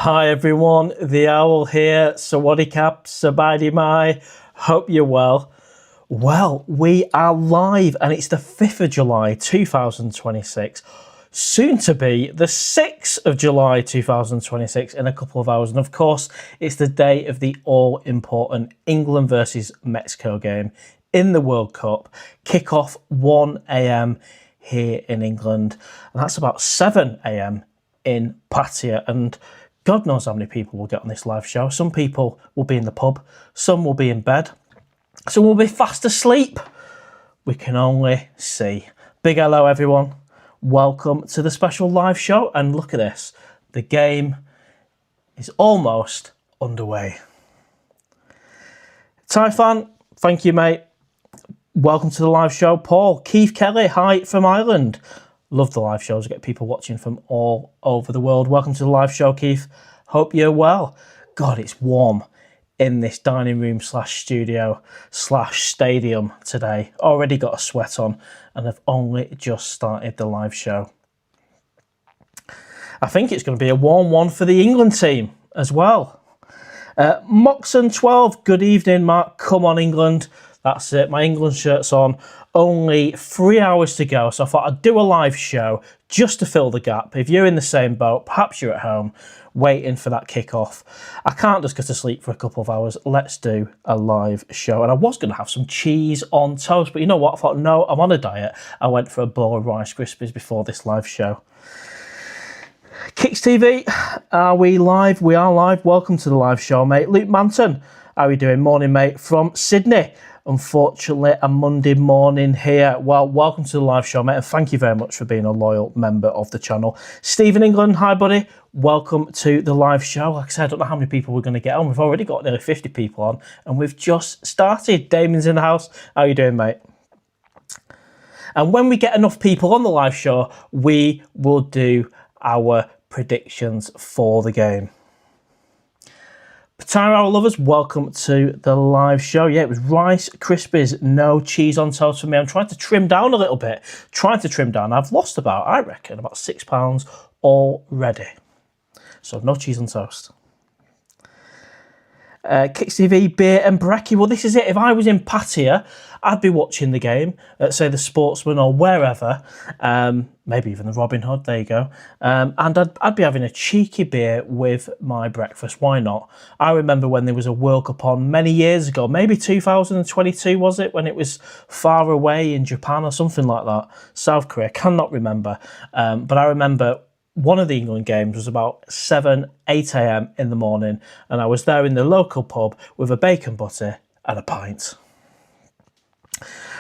Hi everyone, the Owl here. Sawadee Cap, Sabadi Mai. Hope you're well. Well, we are live and it's the 5th of July 2026. Soon to be the 6th of July 2026 in a couple of hours. And of course, it's the day of the all-important England versus Mexico game in the World Cup. Kick-off 1 a.m. here in England. And that's about 7 a.m. in Pattaya. And God knows how many people will get on this live show. Some people will be in the pub, some will be in bed, some will be fast asleep. We can only see. Big hello, everyone. Welcome to the special live show. And look at this. The game is almost underway. Typhan, thank you, mate. Welcome to the live show. Paul, Keith Kelly, hi from Ireland. Love the live shows. I get people watching from all over the world. Welcome to the live show, Keith. Hope you're well. God, it's warm in this dining room slash studio slash stadium today. Already got a sweat on and I've only just started the live show. I think it's going to be a warm one for the England team as well. Moxon12, good evening, Mark. Come on, England. That's it. My England shirt's on. Only 3 hours to go, so I thought I'd do a live show just to fill the gap. If you're in the same boat, perhaps you're at home waiting for that kick-off. I can't just go to sleep for a couple of hours. Let's do a live show. And I was going to have some cheese on toast, but you know what? I thought, no, I'm on a diet. I went for a bowl of Rice Krispies before this live show. Kicks TV, are we live? We are live. Welcome to the live show, mate. Luke Manton, how are you doing? Morning, mate, from Sydney. Unfortunately, a Monday morning here. Well, welcome to the live show, mate, and thank you very much for being a loyal member of the channel. Stephen England, hi, buddy. Welcome to the live show. Like I said, I don't know how many people we're going to get on. We've already got nearly 50 people on, and we've just started. Damon's in the house. How are you doing, mate? And when we get enough people on the live show, we will do our predictions for the game. Pattaya Owl lovers, welcome to the live show. Yeah, it was Rice Krispies, no cheese on toast for me. I'm trying to trim down a little bit. I've lost about, I reckon, about £6 already. So no cheese on toast. Kicks TV, beer and brekkie. Well, this is it. If I was in Pattaya, I'd be watching the game at, say, the Sportsman or wherever, maybe even the Robin Hood, there you go. And I'd be having a cheeky beer with my breakfast. Why not? I remember when there was a World Cup on many years ago, maybe 2022, was it? When it was far away in Japan or something like that. South Korea, cannot remember. But I remember one of the England games was about 7, 8 a.m. in the morning, and I was there in the local pub with a bacon butter and a pint.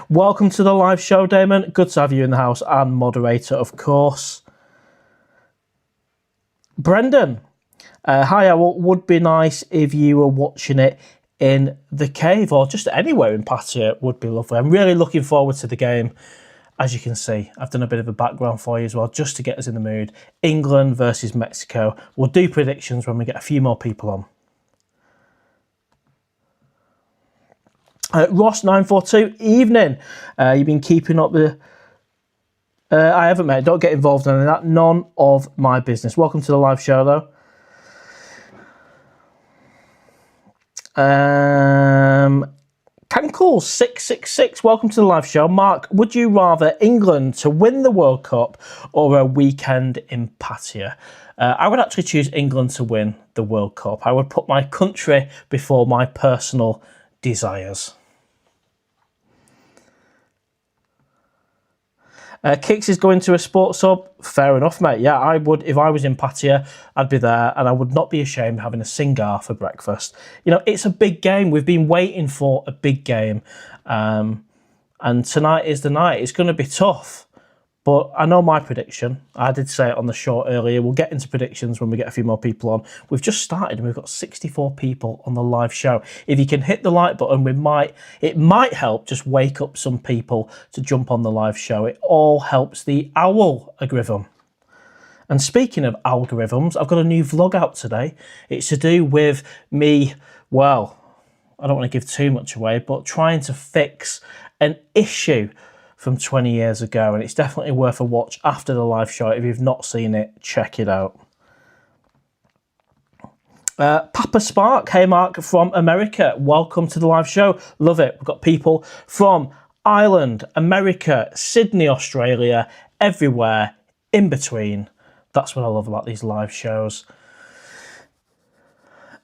Welcome to the live show, Damon. Good to have you in the house, and moderator, of course. Brendan, hi, Owl. Would be nice if you were watching it in the cave or just anywhere in Pattaya. Would be lovely. I'm really looking forward to the game. As you can see, I've done a bit of a background for you as well, just to get us in the mood. England versus Mexico. We'll do predictions when we get a few more people on. Ross942, evening. You've been keeping up the... I haven't, mate. Don't get involved in that. None of my business. Welcome to the live show, though. Cancel666, welcome to the live show. Mark, would you rather England to win the World Cup or a weekend in Pattaya? I would actually choose England to win the World Cup. I would put my country before my personal desires. Kicks is going to a sports hub. Fair enough, mate. Yeah, I would. If I was in Pattaya, I'd be there, and I would not be ashamed of having a singar for breakfast. You know, it's a big game. We've been waiting for a big game, and tonight is the night. It's going to be tough, but I know my prediction. I did say it on the show earlier. We'll get into predictions when we get a few more people on. We've just started, and we've got 64 people on the live show. If you can hit the like button, it might help just wake up some people to jump on the live show. It all helps the Owl algorithm. And speaking of algorithms, I've got a new vlog out today. It's to do with me, well, I don't want to give too much away, but trying to fix an issue from 20 years ago, and it's definitely worth a watch after the live show. If you've not seen it, check it out. Papa Spark, hey Mark from America, welcome to the live show. Love it. We've got people from Ireland, America, Sydney, Australia, everywhere in between. That's what I love about these live shows.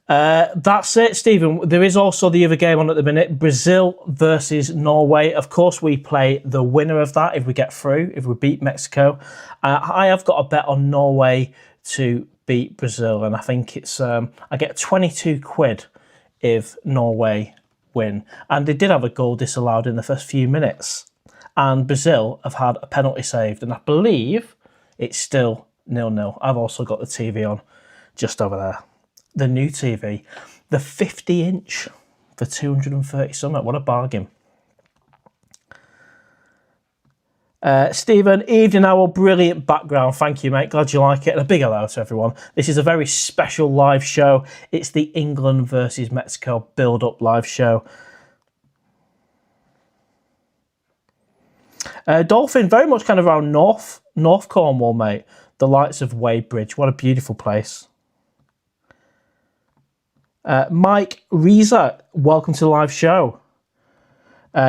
That's it, Stephen. There is also the other game on at the minute, Brazil versus Norway. Of course, we play the winner of that if we get through, if we beat Mexico. I have got a bet on Norway to beat Brazil, and I think it's I get 22 quid if Norway win. And they did have a goal disallowed in the first few minutes, and Brazil have had a penalty saved, and I believe it's still 0-0. I've also got the TV on just over there. The new TV, the 50-inch for 230 something. What a bargain. Stephen, evening owl, brilliant background. Thank you, mate. Glad you like it. And a big hello to everyone. This is a very special live show. It's the England versus Mexico build-up live show. Dolphin, very much kind of around North Cornwall, mate. The lights of Wadebridge. What a beautiful place. Mike Reza, welcome to the live show.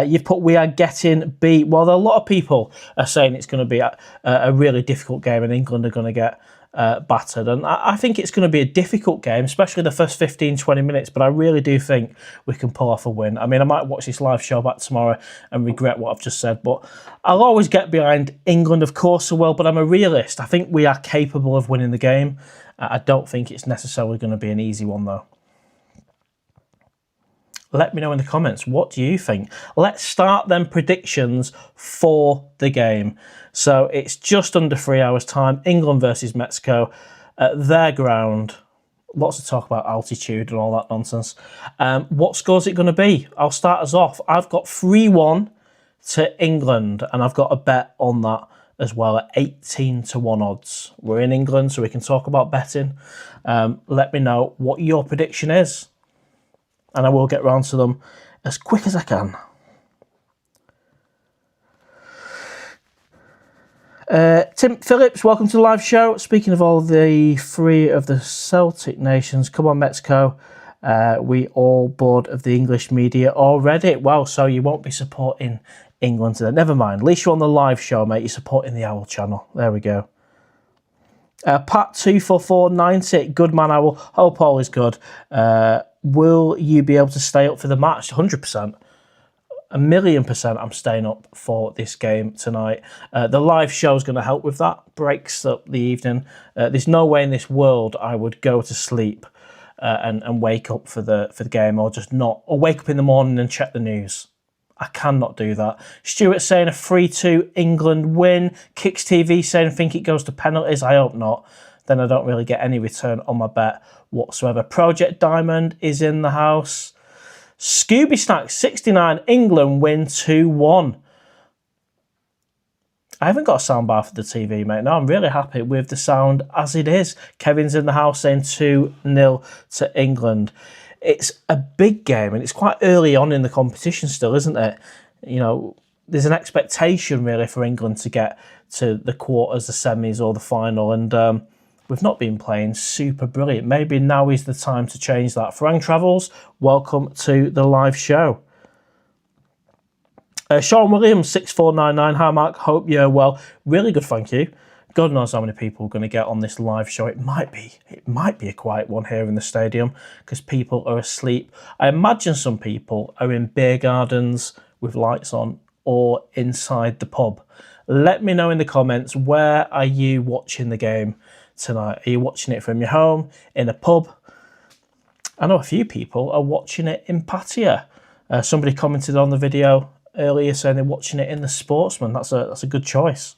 You've put we are getting beat. Well, a lot of people are saying it's going to be a really difficult game and England are going to get battered. And I think it's going to be a difficult game, especially the first 15, 20 minutes. But I really do think we can pull off a win. I mean, I might watch this live show back tomorrow and regret what I've just said. But I'll always get behind England, of course I will. But I'm a realist. I think we are capable of winning the game. I don't think it's necessarily going to be an easy one, though. Let me know in the comments, what do you think? Let's start them predictions for the game. So it's just under 3 hours time, England versus Mexico at their ground. Lots of talk about altitude and all that nonsense. What score is it going to be? I'll start us off. I've got 3-1 to England, and I've got a bet on that as well at 18-1 odds. We're in England, so we can talk about betting. Let me know what your prediction is, and I will get round to them as quick as I can. Tim Phillips, welcome to the live show. Speaking of all the three of the Celtic nations, come on Mexico. We all bored of the English media already. Wow, so you won't be supporting England today. Never mind. At least you're on the live show, mate. You're supporting the Owl channel. There we go. Pat24490, good man, Owl. Hope all is good. Will you be able to stay up for the match? 100%. 1,000,000% I'm staying up for this game tonight. The live show is going to help with that. Breaks up the evening. There's no way in this world I would go to sleep and wake up for the game, or just not, or wake up in the morning and check the news. I cannot do that. Stuart saying a 3-2 England win. Kicks TV saying think it goes to penalties. I hope not. Then I don't really get any return on my bet whatsoever. Project Diamond is in the house. Scooby Snack 69, England win 2-1. I haven't got a soundbar for the TV, mate. No, I'm really happy with the sound as it is. Kevin's in the house saying 2-0 to England. It's a big game and it's quite early on in the competition still, isn't it? You know, there's an expectation really for England to get to the quarters, the semis or the final, and we've not been playing super brilliant. Maybe now is the time to change that. Farang Travels, welcome to the live show. Sean Williams, 6499. Hi, Mark. Hope you're well. Really good, thank you. God knows how many people are going to get on this live show. It might be a quiet one here in the stadium because people are asleep. I imagine some people are in beer gardens with lights on or inside the pub. Let me know in the comments, where are you watching the game tonight? Are you watching it from your home, in a pub? I know a few people are watching it in Pattaya. Somebody commented on the video earlier saying they're watching it in the Sportsman. That's a good choice.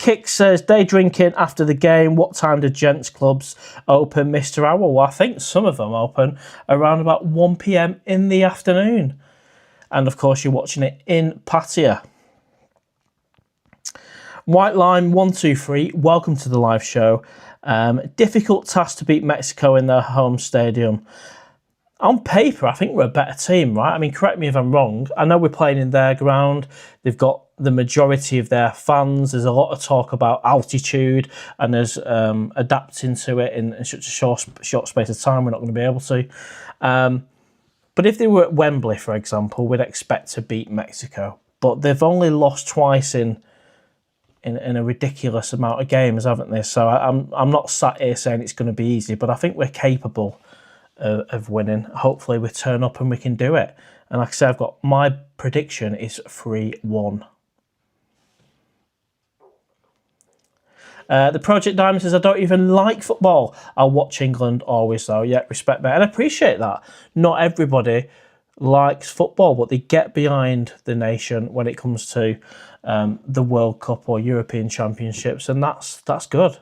Kick says, day drinking after the game. What time do gents clubs open, Mr. Owl? Well, I think some of them open around about 1 p.m. in the afternoon. And of course, you're watching it in Pattaya. White Line 123, welcome to the live show. Difficult task to beat Mexico in their home stadium. On paper, I think we're a better team, right? I mean, correct me if I'm wrong. I know we're playing in their ground. They've got the majority of their fans. There's a lot of talk about altitude and there's adapting to it in such a short space of time. We're not going to be able to. But if they were at Wembley, for example, we'd expect to beat Mexico. But they've only lost twice in a ridiculous amount of games, haven't they? So I'm not sat here saying it's going to be easy, but I think we're capable of winning. Hopefully we turn up and we can do it. And like I said, my prediction is 3-1. The Project Diamond says, I don't even like football. I'll watch England always though. Yeah, respect that. And I appreciate that. Not everybody likes football, but they get behind the nation when it comes to the World Cup or European Championships, and that's good.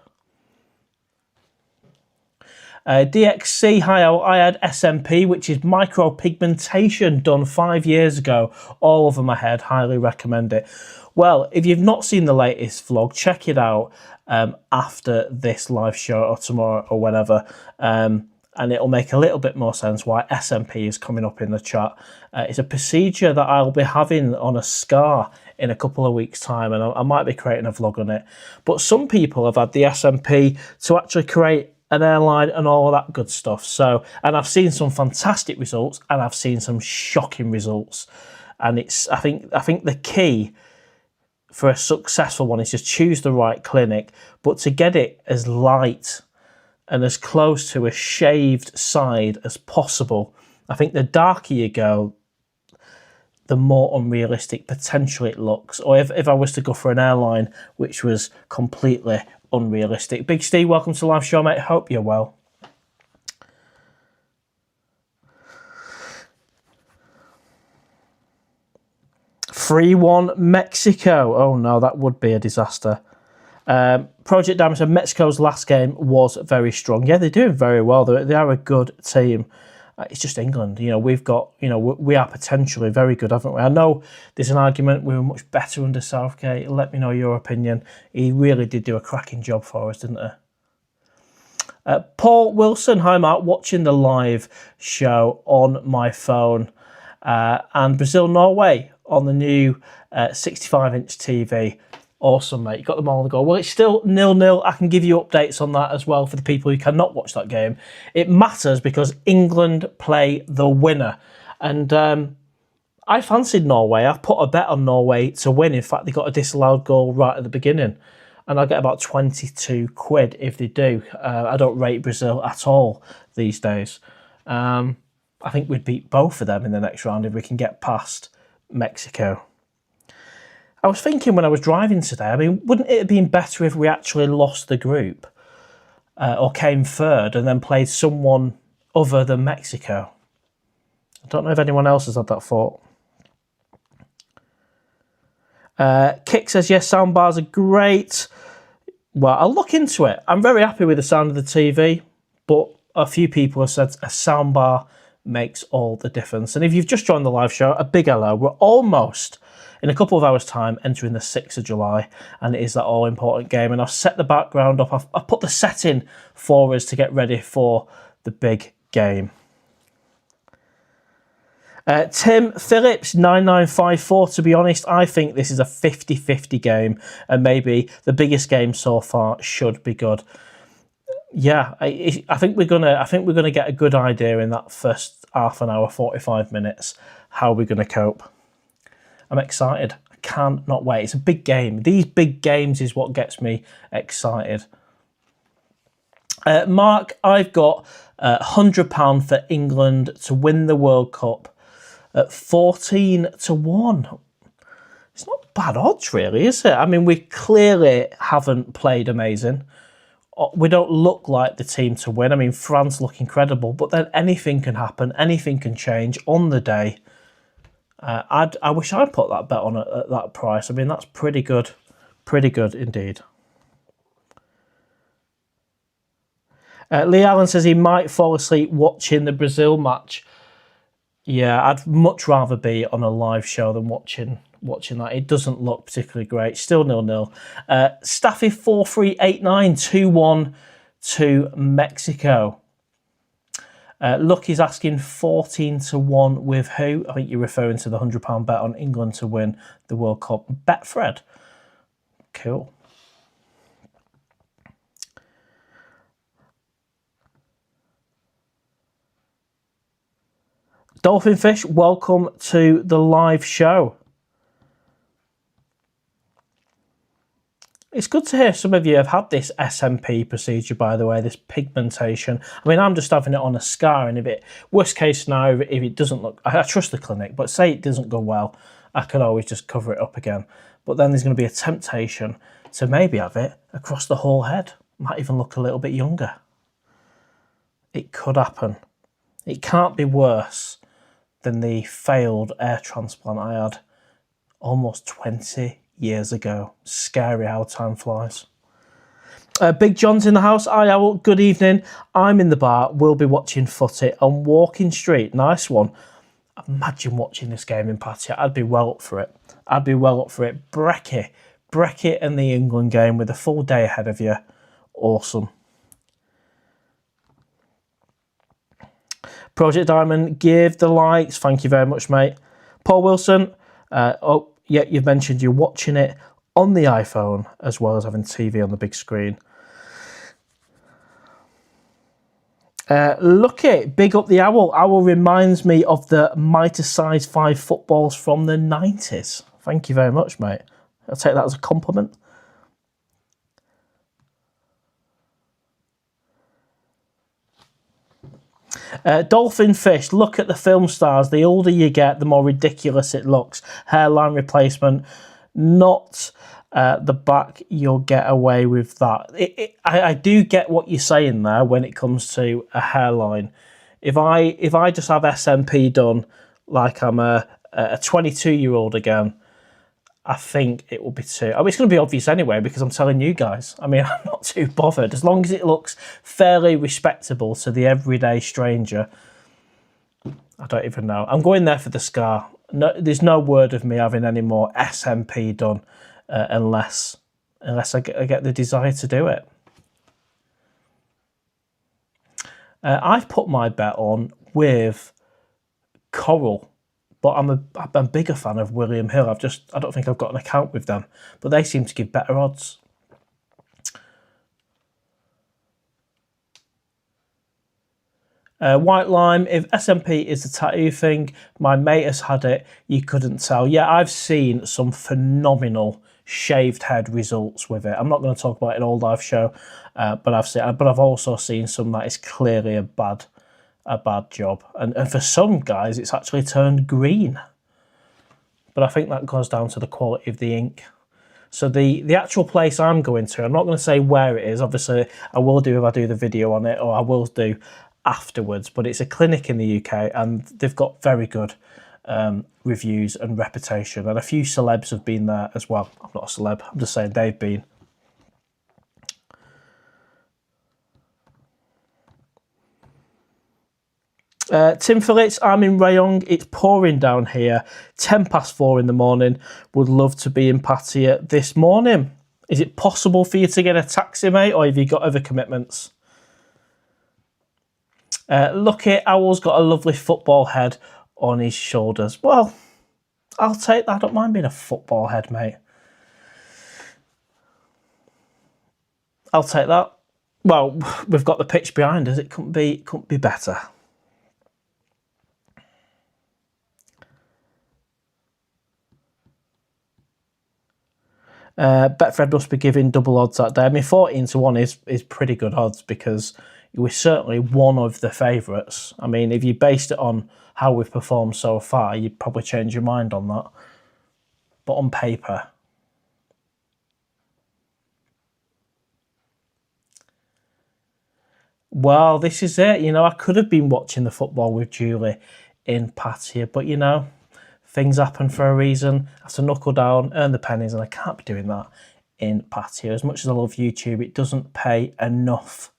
DXC, hi, I had SMP, which is micropigmentation, done 5 years ago, all over my head. Highly recommend it. Well, if you've not seen the latest vlog, check it out after this live show or tomorrow or whenever, and it'll make a little bit more sense why SMP is coming up in the chat. It's a procedure that I'll be having on a scar in a couple of weeks' time, and I might be creating a vlog on it. But some people have had the SMP to actually create an airline and all of that good stuff. So, and I've seen some fantastic results and I've seen some shocking results. And I think the key for a successful one is just choose the right clinic, but to get it as light and as close to a shaved side as possible. I think the darker you go, the more unrealistic potentially it looks. Or if I was to go for an airline which was completely unrealistic. Big Steve, welcome to the live show, mate. Hope you're well. (3-1) Mexico. Oh no, that would be a disaster. Project Diamond said Mexico's last game was very strong. Yeah, they're doing very well. They are a good team. It's just England. You know, we are potentially very good, haven't we? I know there's an argument we were much better under Southgate. Let me know your opinion. He really did do a cracking job for us, didn't he? Paul Wilson, hi Mark, watching the live show on my phone. And Brazil-Norway on the new 65-inch TV. Awesome, mate. You got them all on the go. Well, it's still 0-0. I can give you updates on that as well for the people who cannot watch that game. It matters because England play the winner. And I fancied Norway. I've put a bet on Norway to win. In fact, they got a disallowed goal right at the beginning. And I get about 22 quid if they do. I don't rate Brazil at all these days. I think we'd beat both of them in the next round if we can get past Mexico. I was thinking when I was driving today, I mean, wouldn't it have been better if we actually lost the group or came third and then played someone other than Mexico? I don't know if anyone else has had that thought. Kick says, yes, sound bars are great. Well, I'll look into it. I'm very happy with the sound of the TV, but a few people have said a sound bar makes all the difference. And if you've just joined the live show, a big hello. We're almost, in a couple of hours' time, entering the 6th of July, and it is that all-important game. And I've set the background up. I've put the setting for us to get ready for the big game. Tim Phillips, 9954. To be honest, I think this is a 50-50 game, and maybe the biggest game so far should be good. Yeah, I think we're gonna get a good idea in that first half an hour, 45 minutes, how we're gonna cope. I'm excited. I cannot wait. It's a big game. These big games is what gets me excited. Mark, I've got £100 for England to win the World Cup at 14-1. It's not bad odds, really, is it? I mean, we clearly haven't played amazing. We don't look like the team to win. I mean, France look incredible, but then anything can happen. Anything can change on the day. I wish I'd put that bet on at that price. I mean, that's pretty good indeed. Lee Allen says he might fall asleep watching the Brazil match. Yeah, I'd much rather be on a live show than watching that. It doesn't look particularly great. Still 0-0. Staffy 4389 2-1 to Mexico. Lucky's asking 14-1 with who? I think you're referring to the £100 bet on England to win the World Cup. Betfred. Cool. Dolphin Fish, welcome to the live show. It's good to hear some of you have had this SMP procedure, by the way, this pigmentation. I mean, I'm just having it on a scar, and if it, worst case scenario, if it doesn't look, I trust the clinic, but say it doesn't go well, I could always just cover it up again. But then there's going to be a temptation to maybe have it across the whole head. Might even look a little bit younger. It could happen. It can't be worse than the failed air transplant I had almost 20 years ago. Scary how time flies. Big John's in the house. Hi, Owl. Good evening. I'm in the bar. We'll be watching footy on Walking Street. Nice one. Imagine watching this game in Pattaya. I'd be well up for it. I'd be well up for it. Brekkie and the England game with a full day ahead of you. Awesome. Project Diamond, give the likes. Thank you very much, mate. Paul Wilson, oh, yeah, you've mentioned you're watching it on the iPhone as well as having TV on the big screen. Lucky, big up the Owl. Owl reminds me of the Mitre Size 5 footballs from the 90s. Thank you very much, mate. I'll take that as a compliment. Dolphin Fish, look at the film stars. The older you get, the more ridiculous it looks. Hairline replacement, not the back. You'll get away with that. I do get what you're saying there when it comes to a hairline. If I just have SMP done like I'm a 22-year-old again, I think it will be too... I mean, it's going to be obvious anyway because I'm telling you guys. I mean, I'm not too bothered. As long as it looks fairly respectable to the everyday stranger, I don't even know. I'm going there for the scar. No, there's no word of me having any more SMP done unless I get the desire to do it. I've put my bet on with Coral. But I'm a bigger fan of William Hill. I don't think I've got an account with them, but they seem to give better odds. White Lime, if SMP is the tattoo thing, my mate has had it, you couldn't tell. Yeah, I've seen some phenomenal shaved head results with it. I'm not going to talk about it in all live show, but I've also seen some that is clearly a bad job, and for some guys it's actually turned green, but I think that goes down to the quality of the ink. So the actual place I'm going to, I'm not going to say where it is, obviously I will do if I do the video on it, or I will do afterwards, but it's a clinic in the UK and they've got very good reviews and reputation, and a few celebs have been there as well. I'm not a celeb, I'm just saying they've been. Tim Phillips, I'm in Rayong. It's pouring down here. 4:10 in the morning. Would love to be in Pattaya this morning. Is it possible for you to get a taxi, mate, or have you got other commitments? Lucky Owl's got a lovely football head on his shoulders. Well, I'll take that. I don't mind being a football head, mate. I'll take that. Well, we've got the pitch behind us. It couldn't be better. Betfred must be giving double odds that day. I mean, 14-1 is pretty good odds because we're certainly one of the favourites. I mean, if you based it on how we've performed so far, you'd probably change your mind on that. But on paper... Well, this is it. You know, I could have been watching the football with Julie in Pattaya, but, you know... Things happen for a reason. I have to knuckle down, earn the pennies, and I can't be doing that in Pattaya. As much as I love YouTube, it doesn't pay enough.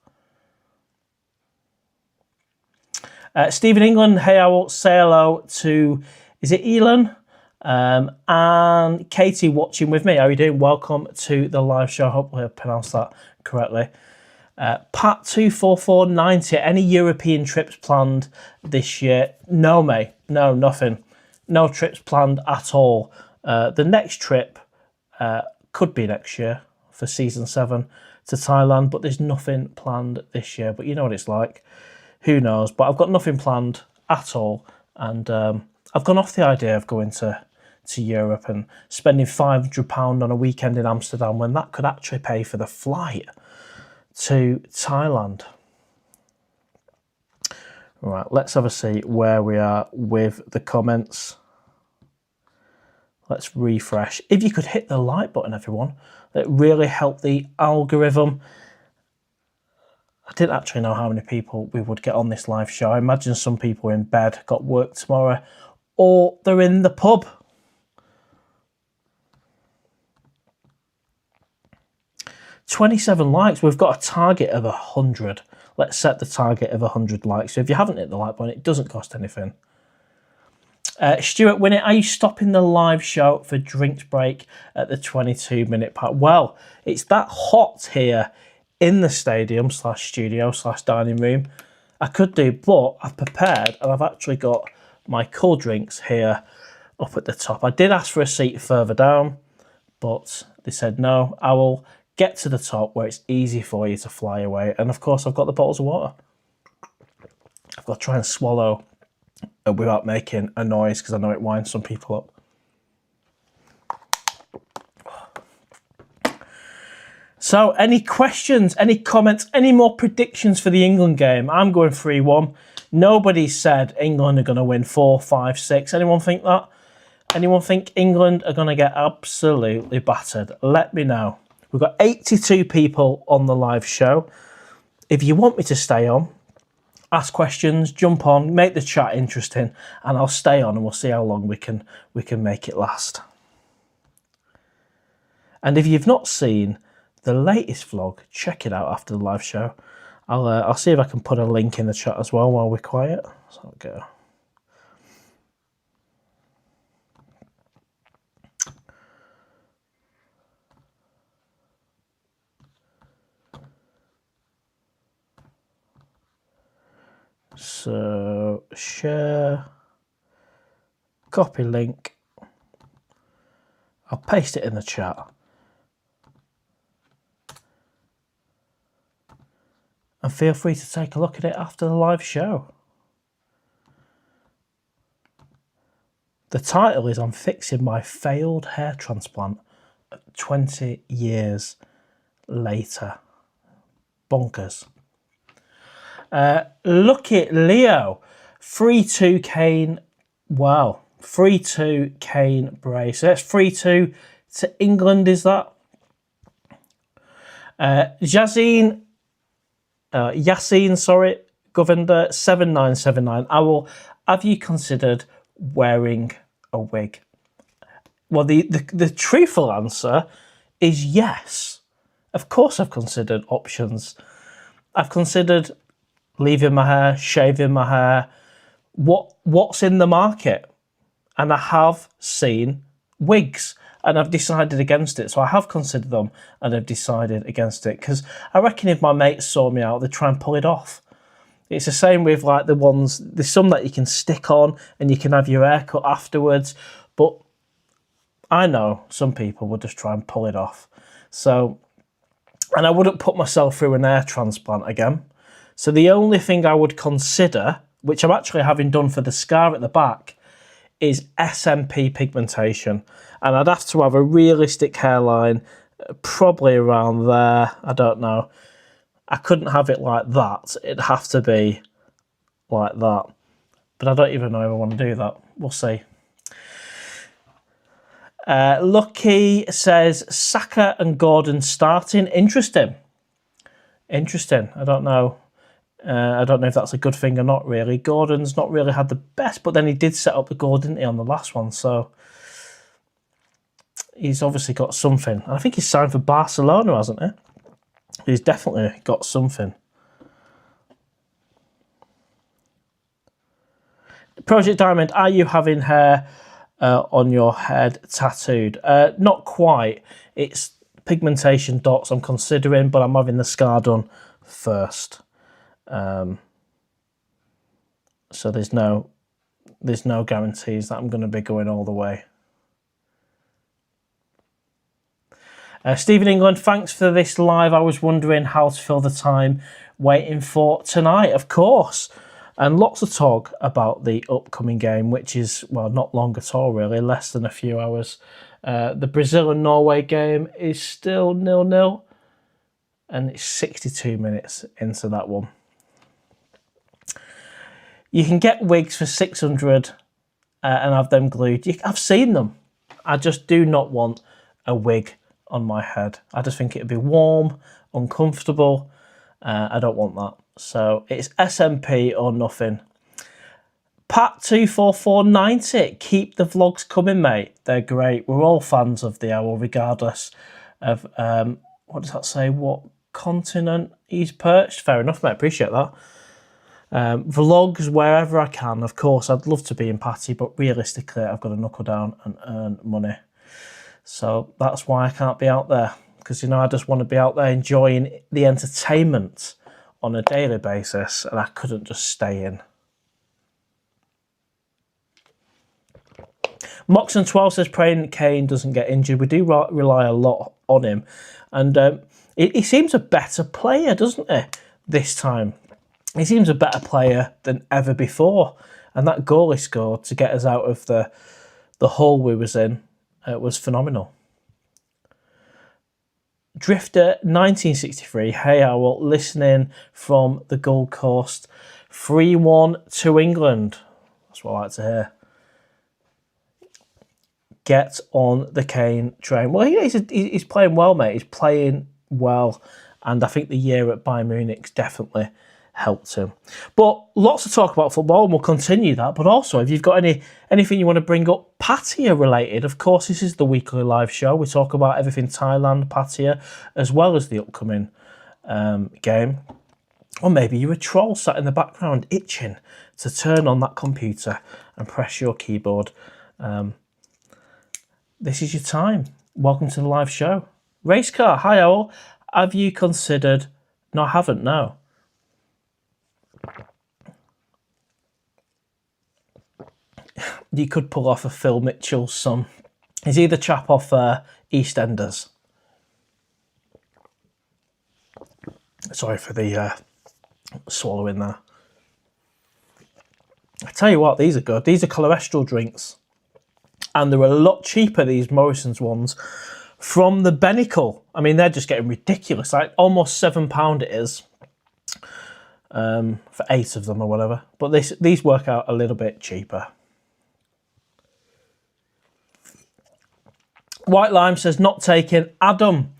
Stephen England, hey, I will say hello to, is it Elon? And Katie watching with me. How are you doing? Welcome to the live show. Hopefully I pronounced that correctly. Pat24490, any European trips planned this year? No, mate. No, nothing. No trips planned at all. The next trip could be next year for season 7 to Thailand, but there's nothing planned this year. But you know what it's like. Who knows? But I've got nothing planned at all. And I've gone off the idea of going to Europe and spending £500 on a weekend in Amsterdam when that could actually pay for the flight to Thailand. Right, let's have a see where we are with the comments. Let's refresh. If you could hit the like button, everyone, that really helped the algorithm. I didn't actually know how many people we would get on this live show. I imagine some people are in bed, got work tomorrow, or they're in the pub. 27 likes. We've got a target of 100. Let's set the target of 100 likes. So if you haven't hit the like button, it doesn't cost anything. Stuart Winnett, are you stopping the live show for drinks break at the 22-minute part? Well, it's that hot here in the stadium / studio / dining room. I could do, but I've prepared and I've actually got my cool drinks here up at the top. I did ask for a seat further down, but they said no. I will get to the top where it's easy for you to fly away. And of course, I've got the bottles of water. I've got to try and swallow without making a noise because I know it winds some people up. So, any questions, any comments, any more predictions for the England game? I'm going 3-1. Nobody said England are going to win 4, 5, 6. Anyone think that? Anyone think England are going to get absolutely battered? Let me know. We've got 82 people on the live show. If you want me to stay on, ask questions, jump on, make the chat interesting, and I'll stay on and we'll see how long we can make it last. And if you've not seen the latest vlog, check it out after the live show. I'll see if I can put a link in the chat as well while we're quiet. So I'll go. So, share, copy link, I'll paste it in the chat. And feel free to take a look at it after the live show. The title is I'm fixing my failed hair transplant 20 years later. Bonkers. Lucky Leo, 3-2 Kane. Wow, 3-2 Kane Bray. So that's 3-2 to England, is that? Yassine, Govinder 7979. Owl, have you considered wearing a wig? Well, the truthful answer is yes. Of course I've considered options. I've considered leaving my hair, shaving my hair, what's in the market. And I have seen wigs and I've decided against it. So I have considered them and I've decided against it because I reckon if my mates saw me out, they'd try and pull it off. It's the same with like the ones, there's some that you can stick on and you can have your hair cut afterwards. But I know some people would just try and pull it off. So, and I wouldn't put myself through an hair transplant again. So the only thing I would consider, which I'm actually having done for the scar at the back, is SMP pigmentation. And I'd have to have a realistic hairline, probably around there. I don't know. I couldn't have it like that. It'd have to be like that. But I don't even know if I want to do that. We'll see. Lucky says Saka and Gordon starting. Interesting. I don't know. I don't know if that's a good thing or not, really. Gordon's not really had the best, but then he did set up the goal, didn't he, on the last one? So he's obviously got something. And I think he's signed for Barcelona, hasn't he? He's definitely got something. Project Diamond, are you having hair on your head tattooed? Not quite. It's pigmentation dots I'm considering, but I'm having the scar done first. So there's no guarantees that I'm going to be going all the way. Stephen England, thanks for this live. I was wondering how to fill the time waiting for tonight, of course. And lots of talk about the upcoming game, which is, well, not long at all, really, less than a few hours. The Brazil and Norway game is still 0-0, and it's 62 minutes into that one. You can get wigs for 600 and have them glued. I've seen them. I just do not want a wig on my head. I just think it'd be warm, uncomfortable. I don't want that. So it's SMP or nothing. Pat24490, keep the vlogs coming, mate. They're great. We're all fans of the owl, regardless of, what does that say? What continent he's perched? Fair enough, mate. Appreciate that. Vlogs wherever I can. Of course, I'd love to be in Patty, but realistically, I've got to knuckle down and earn money. So that's why I can't be out there. Because, you know, I just want to be out there enjoying the entertainment on a daily basis, and I couldn't just stay in. Moxon12 says, praying Kane doesn't get injured. We do rely a lot on him. And he seems a better player, doesn't he, this time? He seems a better player than ever before. And that goal he scored to get us out of the hole we was in was phenomenal. Drifter 1963, hey Owl, listening from the Gold Coast. 3-1 to England. That's what I like to hear. Get on the Kane train. Well, he's playing well, mate. He's playing well. And I think the year at Bayern Munich's definitely helped him. But lots of talk about football, and we'll continue that. But also, if you've got anything you want to bring up Pattaya related, of course, this is the weekly live show. We talk about everything Thailand, Pattaya, as well as the upcoming game. Or maybe you're a troll sat in the background itching to turn on that computer and press your keyboard. This is your time. Welcome to the live show. Racecar, hi all. Have you considered... No, I haven't, no. You could pull off a Phil Mitchell's son. Is he the chap off EastEnders? Sorry for the swallowing there. I tell you what, these are good. These are cholesterol drinks. And they're a lot cheaper, these Morrison's ones, from the Benicle. I mean, they're just getting ridiculous. Like almost £7 it is for 8 of them or whatever. But these work out a little bit cheaper. White Lime says, not taken. Adam,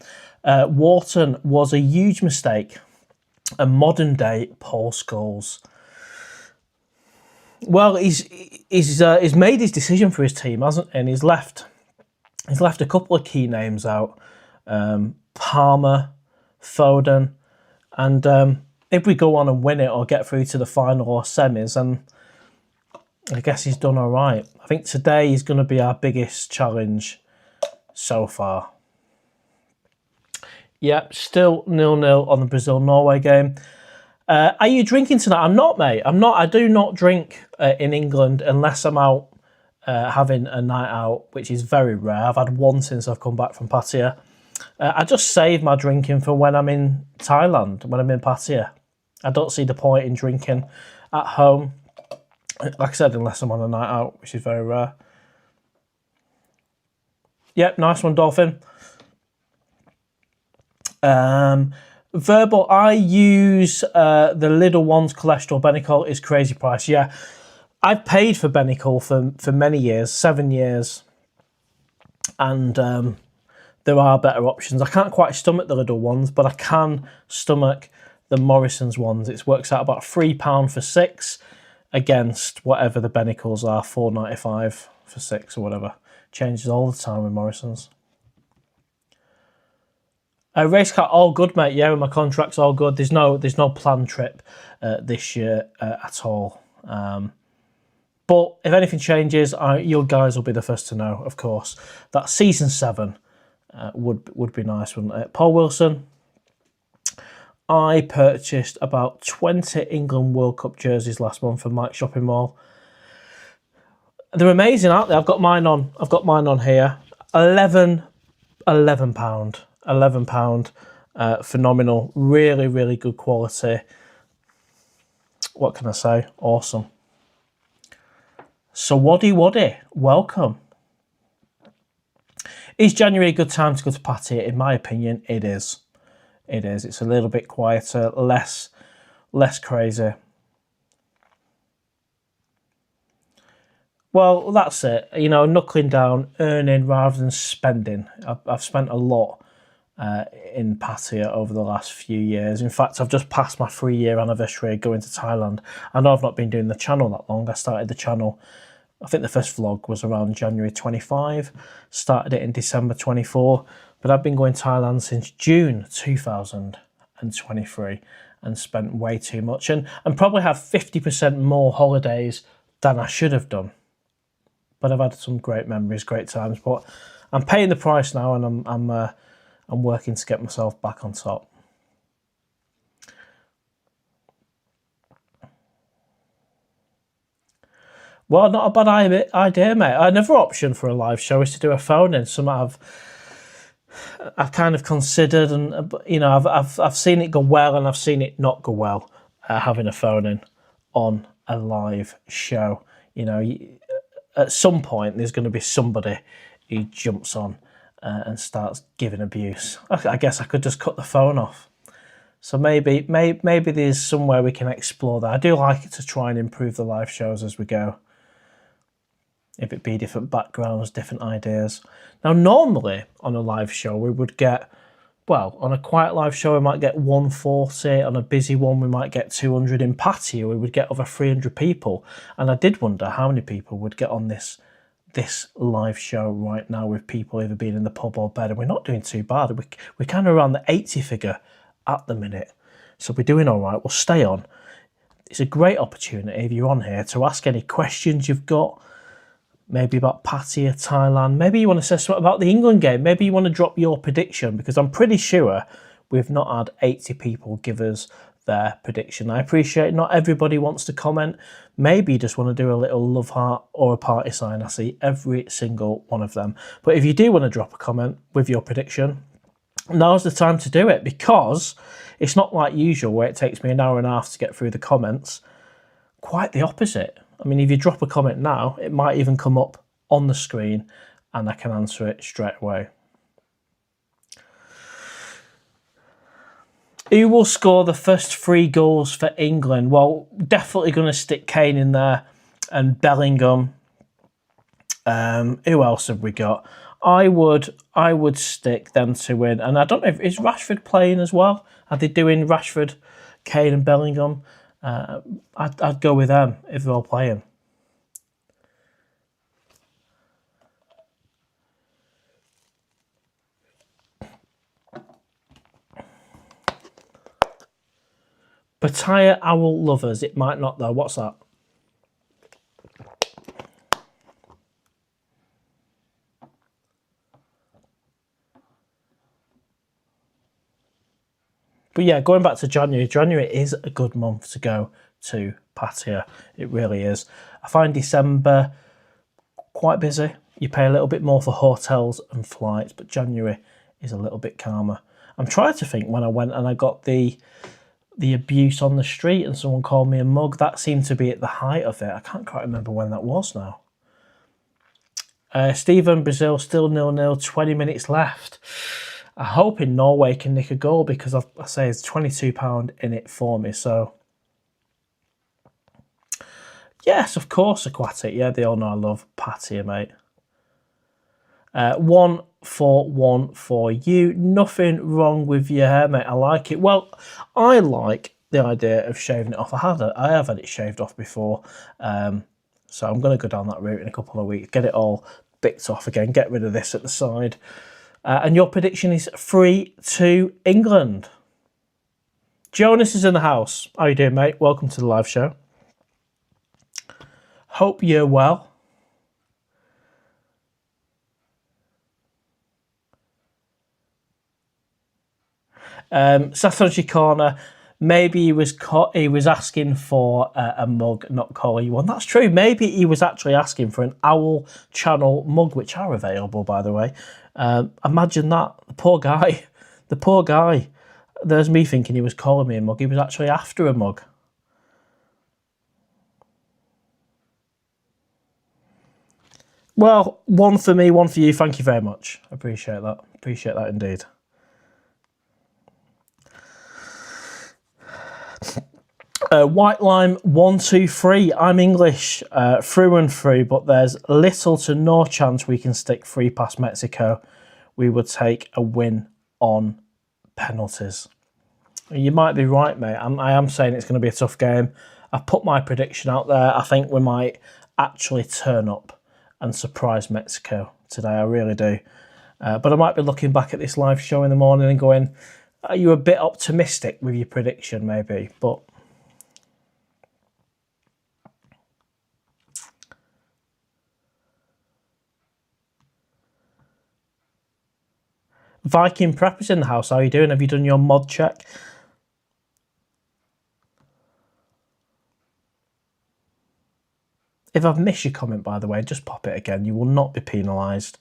Wharton was a huge mistake. A modern day Paul Scholes. Well, he's made his decision for his team, hasn't he? And he's left a couple of key names out. Palmer, Foden, and if we go on and win it or get through to the final or semis, then I guess he's done all right. I think today is going to be our biggest challenge so far. Yep, still 0-0 on the Brazil-Norway game. Are you drinking tonight? I'm not, mate. I'm not. I do not drink in England unless I'm out having a night out, which is very rare. I've had one since I've come back from Pattaya. I just save my drinking for when I'm in Thailand, when I'm in Pattaya. I don't see the point in drinking at home, like I said, unless I'm on a night out, which is very rare. Yep, nice one, Dolphin. Verbal, I use the little one's cholesterol. Benicle is crazy price. Yeah, I've paid for Benicle for many years, 7 years. And there are better options. I can't quite stomach the little ones, but I can stomach the Morrison's ones. It works out about £3 for 6 against whatever the Benicles are, £4.95 for 6 or whatever. Changes all the time with Morrison's. Race car, all good, mate. Yeah, my contract's all good. There's no planned trip this year at all. But if anything changes, you guys will be the first to know, of course. That season 7 would be nice, wouldn't it? Paul Wilson, I purchased about 20 England World Cup jerseys last month from Mike's Shopping Mall. They're amazing, aren't they? I've got mine on here. £11. £11. Phenomenal. Really, really good quality. What can I say? Awesome. So waddy, welcome. Is January a good time to go to Pattaya? In my opinion, it is. It is. It's a little bit quieter, less crazy. Well, that's it. You know, knuckling down, earning rather than spending. I've spent a lot in Pattaya over the last few years. In fact, I've just passed my 3-year anniversary going to Thailand. I know I've not been doing the channel that long. I started the channel, I think the first vlog was around January 25, started it in December 24, but I've been going to Thailand since June 2023 and spent way too much and probably have 50% more holidays than I should have done. But I've had some great memories, great times, but I'm paying the price now and I'm working to get myself back on top. Well, not a bad idea, mate. Another option for a live show is to do a phone in. Some I've kind of considered, and you know, I've seen it go well, and I've seen it not go well. Having a phone in on a live show, you know, at some point there's going to be somebody who jumps on and starts giving abuse. I guess I could just cut the phone off. So maybe there's somewhere we can explore that. I do like it to try and improve the live shows as we go. If it be different backgrounds, different ideas. Now, normally on a live show, we would get, well, on a quiet live show, we might get 140. On a busy one, we might get 200. In Pattaya, we would get over 300 people. And I did wonder how many people would get on this live show right now with people either being in the pub or bed. And we're not doing too bad. We're kind of around the 80 figure at the minute. So we're doing all right. We'll stay on. It's a great opportunity if you're on here to ask any questions you've got. Maybe about Pattaya, Thailand. Maybe you want to say something about the England game. Maybe you want to drop your prediction, because I'm pretty sure we've not had 80 people give us their prediction. I appreciate not everybody wants to comment. Maybe you just want to do a little love heart or a party sign. I see every single one of them. But if you do want to drop a comment with your prediction, now's the time to do it, because it's not like usual where it takes me an hour and a half to get through the comments. Quite the opposite. I mean, if you drop a comment now, it might even come up on the screen and I can answer it straight away. Who will score the first 3 goals for England? Well, definitely going to stick Kane in there and Bellingham. Who else have we got? I would stick them to win. And I don't know, is Rashford playing as well? Are they doing Rashford, Kane and Bellingham? I'd go with them if they're all playing. Pattaya Owl Lovers. It might not though. What's that? But yeah, going back to January, January is a good month to go to Pattaya. It really is. I find December quite busy. You pay a little bit more for hotels and flights, but January is a little bit calmer. I'm trying to think when I went and I got the abuse on the street and someone called me a mug. That seemed to be at the height of it. I can't quite remember when that was now. Stephen, Brazil still 0-0, 20 minutes left. I hope in Norway can nick a goal, because I say it's £22 in it for me. So, yes, of course, Aquatic. Yeah, they all know I love Pattaya, mate. 1-1 for you. Nothing wrong with your hair, mate. I like it. Well, I like the idea of shaving it off. I have had it shaved off before. So I'm going to go down that route in a couple of weeks. Get it all bicked off again. Get rid of this at the side. And your prediction is 3-2 England. Jonas is in the house. How you doing, mate? Welcome to the live show. Hope you're well. Satoshi Corner, maybe he was asking for a mug, not calling you one. That's true. Maybe he was actually asking for an Owl Channel mug, which are available, by the way. Imagine that. The poor guy. The poor guy. There's me thinking he was calling me a mug. He was actually after a mug. Well, one for me, one for you. Thank you very much. Appreciate that. Appreciate that indeed. White Lime 123. I'm English through and through, but there's little to no chance we can stick 3 past Mexico. We would take a win on penalties. You might be right, mate. I am saying it's going to be a tough game. I've put my prediction out there. I think we might actually turn up and surprise Mexico today. I really do. But I might be looking back at this live show in the morning and going, are you a bit optimistic with your prediction, maybe? But Viking Preppers in the house. How are you doing? Have you done your mod check? If I've missed your comment, by the way, just pop it again. You will not be penalised.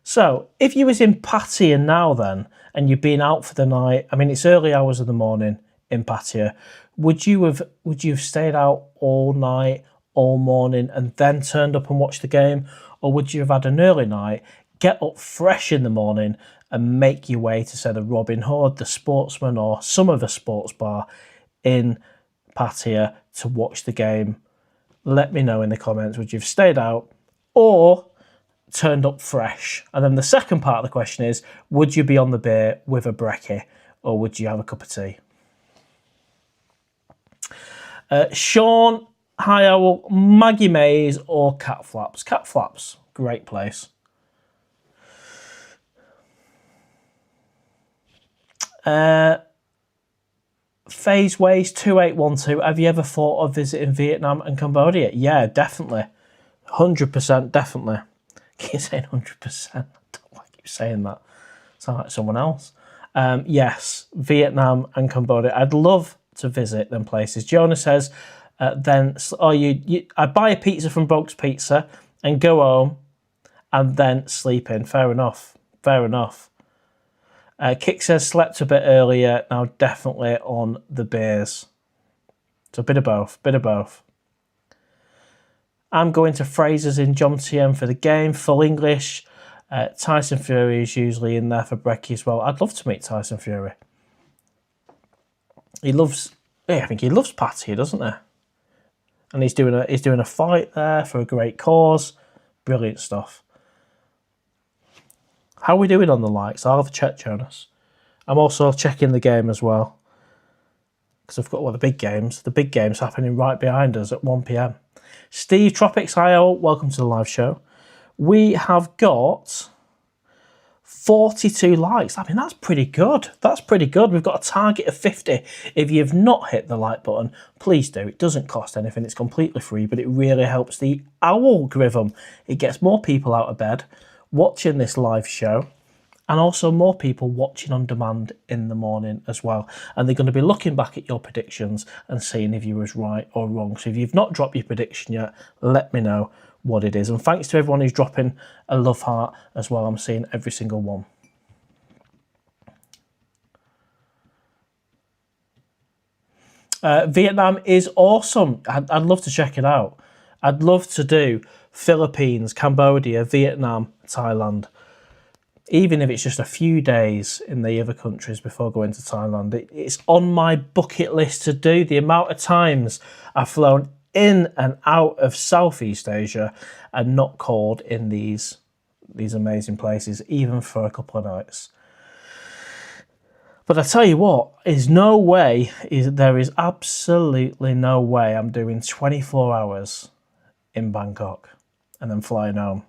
So, if you was in Pattaya now then, and you've been out for the night, I mean, it's early hours of the morning in Pattaya, would you have stayed out all night, all morning, and then turned up and watched the game? Or would you have had an early night, get up fresh in the morning, and make your way to, say, the Robin Hood, the Sportsman, or some other sports bar in Pattaya to watch the game? Let me know in the comments. Would you have stayed out or turned up fresh? And then the second part of the question is, would you be on the beer with a brekkie, or would you have a cup of tea? Sean, Hi Owl, Maggie Mays, or Cat Flaps? Cat Flaps, great place. Phase Ways 2812, have you ever thought of visiting Vietnam and Cambodia? Yeah, definitely. 100%, definitely. Keep saying 100%. I don't like you saying that. Sound like someone else. Yes, Vietnam and Cambodia. I'd love to visit them places. Jonah says, I buy a pizza from Brokes Pizza and go home and then sleep in. Fair enough. Fair enough. Kick says, slept a bit earlier, now definitely on the beers. So a bit of both, bit of both. I'm going to Fraser's in John TM for the game, full English. Tyson Fury is usually in there for brekkie as well. I'd love to meet Tyson Fury. I think he loves Pattaya, doesn't he? And he's doing a fight there for a great cause. Brilliant stuff. How are we doing on the likes? I'll have a check, Jonas. I'm also checking the game as well, because I've got the big games. The big game's happening right behind us at 1 p.m. Steve Tropics, hi all, welcome to the live show. We have got 42 likes. I mean, that's pretty good. That's pretty good. We've got a target of 50. If you've not hit the like button, please do. It doesn't cost anything. It's completely free, but it really helps the algorithm. It gets more people out of bed watching this live show, and also more people watching on demand in the morning as well. And they're going to be looking back at your predictions and seeing if you was right or wrong. So if you've not dropped your prediction yet, let me know what it is. And thanks to everyone who's dropping a love heart as well. I'm seeing every single one. Vietnam is awesome. I'd love to check it out. I'd love to do Philippines, Cambodia, Vietnam, Thailand. Even if it's just a few days in the other countries before going to Thailand. It's on my bucket list to do. The amount of times I've flown in and out of Southeast Asia and not called in these amazing places, even for a couple of nights. But I tell you what, there is absolutely no way I'm doing 24 hours in Bangkok and then flying home.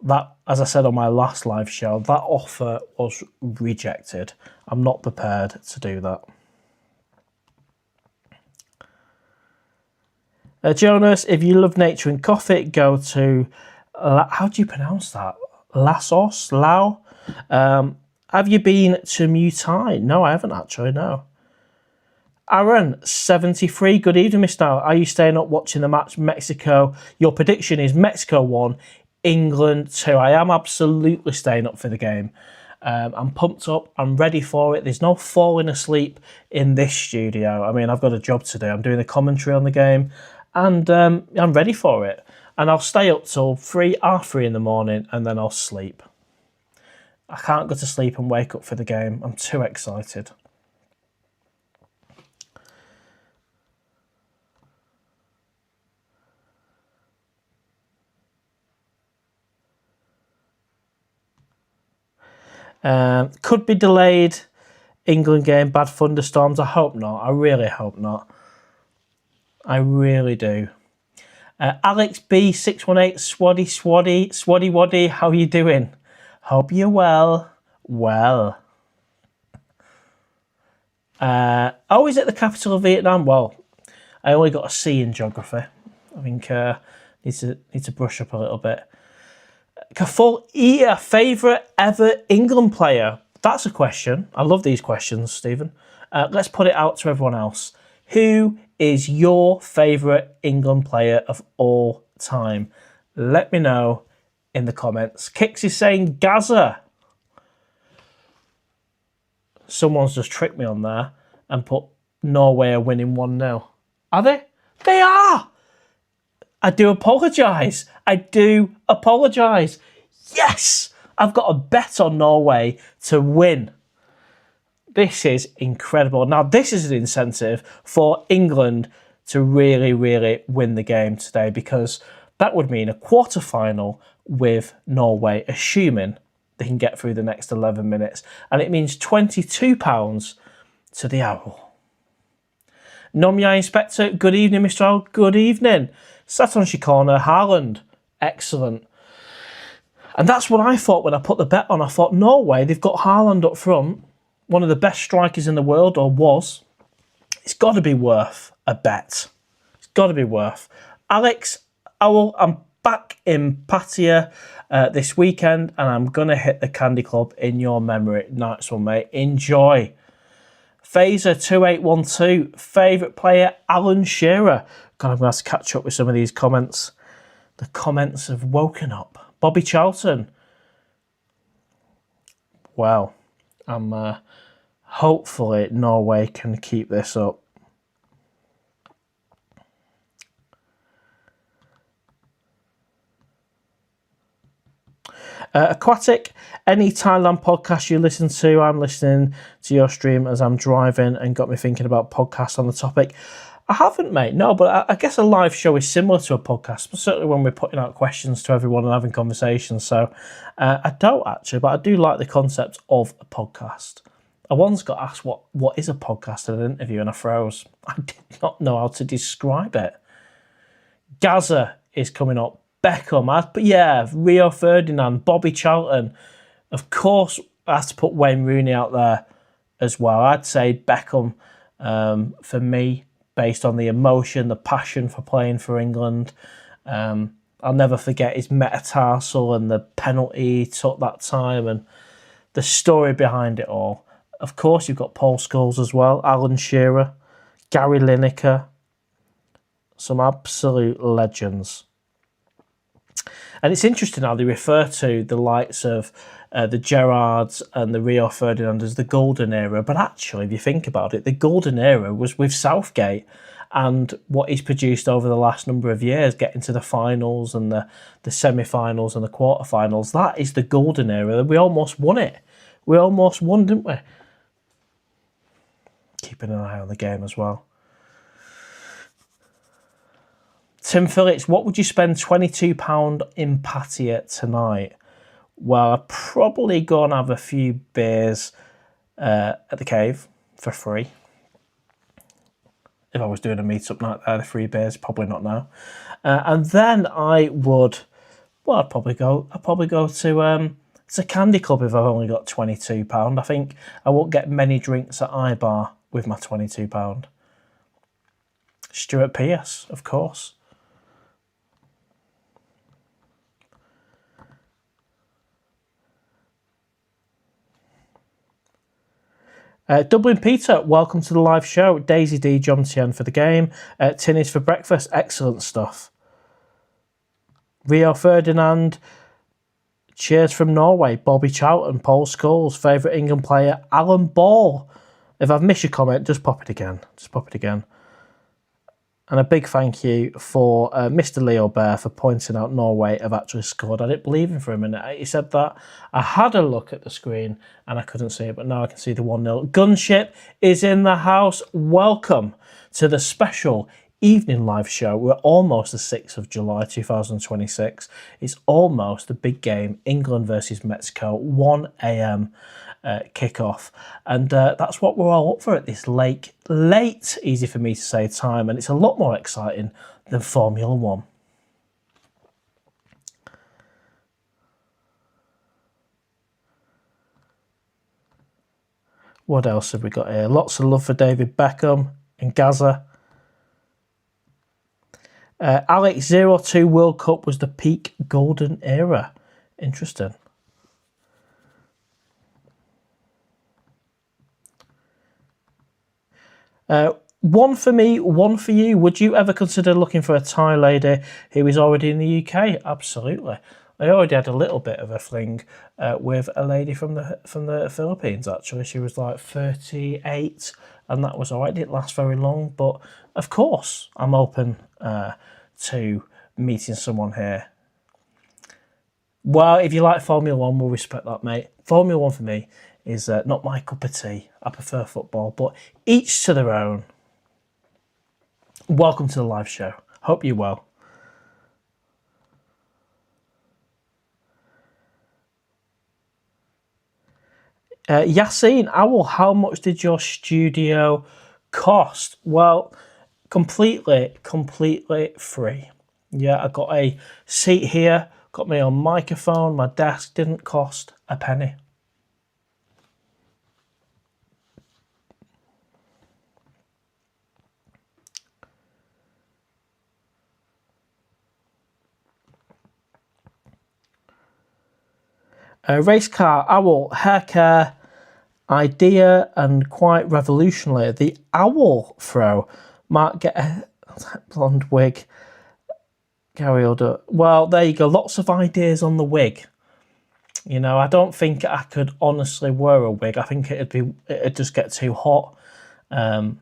That, as I said on my last live show, that offer was rejected. I'm not prepared to do that. Jonas, if you love nature and coffee, go to, how do you pronounce that? Lao? Have you been to Muay Thai? No, I haven't actually, no. Aaron, 73. Good evening, Mr. Now. Are you staying up watching the match? Mexico. Your prediction is Mexico 1, England 2. I am absolutely staying up for the game. I'm pumped up. I'm ready for it. There's no falling asleep in this studio. I mean, I've got a job to do. I'm doing the commentary on the game, and I'm ready for it. And I'll stay up till 3 in the morning, and then I'll sleep. I can't go to sleep and wake up for the game. I'm too excited. Could be delayed. England game, bad thunderstorms. I hope not. I really hope not. I really do. Alex B618, Swaddy Waddy, how are you doing? Hope you're well. Well. Is it the capital of Vietnam? Well, I only got a C in geography. I think need to brush up a little bit. Kaful Ear, favourite ever England player? That's a question. I love these questions, Stephen. Let's put it out to everyone else. Who is your favourite England player of all time? Let me know in the comments. Kix is saying Gaza. Someone's just tricked me on there and put Norway are winning 1-0. Are they? They are! I do apologise. Yes! I've got a bet on Norway to win. This is incredible. Now, this is an incentive for England to really, really win the game today, because that would mean a quarter-final with Norway, assuming they can get through the next 11 minutes. And it means £22 to the Owl. Nomya Inspector, good evening, Mr. Owl. Good evening. Sat on Shikona, Haaland. Excellent. And that's what I thought when I put the bet on. I thought, Norway, they've got Haaland up front, one of the best strikers in the world, or was. It's got to be worth a bet. It's got to be worth. Alex Owl, I'm back in Pattaya this weekend, and I'm going to hit the Candy Club in your memory. Nice one, mate. Enjoy. Phaser2812, favourite player, Alan Shearer. God, I'm going to have to catch up with some of these comments. The comments have woken up. Bobby Charlton. Well, I'm hopefully Norway can keep this up. Aquatic, any Thailand podcast you listen to, I'm listening to your stream as I'm driving and got me thinking about podcasts on the topic. I haven't, mate, no, but I guess a live show is similar to a podcast, certainly when we're putting out questions to everyone and having conversations. So I don't actually, but I do like the concept of a podcast. I once got asked what is a podcast in an interview, and I froze. I did not know how to describe it. Gaza is coming up. Beckham, but yeah, Rio Ferdinand, Bobby Charlton. Of course, I have to put Wayne Rooney out there as well. I'd say Beckham for me, based on the emotion, the passion for playing for England. I'll never forget his metatarsal and the penalty he took that time and the story behind it all. Of course, you've got Paul Scholes as well, Alan Shearer, Gary Lineker. Some absolute legends. And it's interesting how they refer to the likes of the Gerrards and the Rio Ferdinand as the golden era. But actually, if you think about it, the golden era was with Southgate and what he's produced over the last number of years, getting to the finals and the semi-finals and the quarter-finals. That is the golden era. We almost won it. We almost won, didn't we? Keeping an eye on the game as well. Tim Phillips, what would you spend £22 in Pattaya tonight? Well, I'd probably go and have a few beers at the cave for free. If I was doing a meet-up night there, the free beers, probably not now. And then I would, well, I'd probably go to a Candy Club if I've only got £22. I think I won't get many drinks at iBar with my £22. Stuart Pearce, of course. Dublin Peter, welcome to the live show. Daisy D, John Tien for the game. Tinnies for breakfast, excellent stuff. Rio Ferdinand, cheers from Norway. Bobby Charlton, Paul Scholes, favourite England player, Alan Ball. If I've missed your comment, just pop it again. And a big thank you for Mr. Leo Bear for pointing out Norway have actually scored. I didn't believe him for a minute. He said that. I had a look at the screen and I couldn't see it, but now I can see the 1-0. Gunship is in the house. Welcome to the special evening live show. We're almost the 6th of July 2026. It's almost the big game, England versus Mexico, 1 a.m. Kickoff, and that's what we're all up for at this late, easy for me to say time, and it's a lot more exciting than Formula One. What else have we got here? Lots of love for David Beckham in Gaza. Alex 02 World Cup was the peak golden era. Interesting. One for me, one for you. Would you ever consider looking for a Thai lady who is already in the UK? Absolutely. I already had a little bit of a fling with a lady from the Philippines, actually. She was like 38, and that was all right. It didn't last very long, but of course, I'm open to meeting someone here. Well, if you like Formula One, we'll respect that, mate. Formula One for me is not my cup of tea. I prefer football, but each to their own. Welcome to the live show. Hope you're well. Yassine Owl, how much did your studio cost? Well, completely free. Yeah, I got a seat here, got my own microphone, my desk didn't cost a penny. Race car, owl, hair care, idea and quite revolutionary. The owl throw might get a blonde wig. Gary Udder. Well, there you go. Lots of ideas on the wig. You know, I don't think I could honestly wear a wig. I think it'd just get too hot. I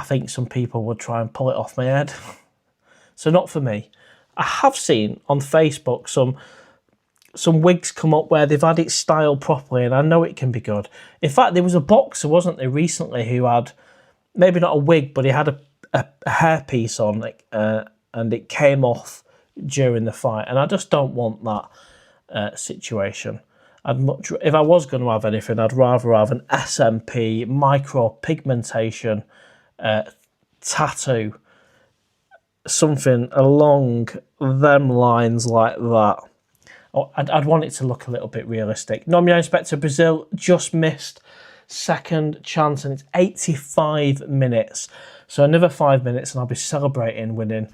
think some people would try and pull it off my head. So not for me. I have seen on Facebook some wigs come up where they've had it styled properly, and I know it can be good. In fact, there was a boxer, wasn't there, recently who had, maybe not a wig, but he had a hairpiece on, and it came off during the fight. And I just don't want that situation. If I was going to have anything, I'd rather have an SMP, micropigmentation, tattoo, something along them lines like that. I'd want it to look a little bit realistic. Nominee Inspector Brazil just missed second chance, and it's 85 minutes. So another 5 minutes, and I'll be celebrating winning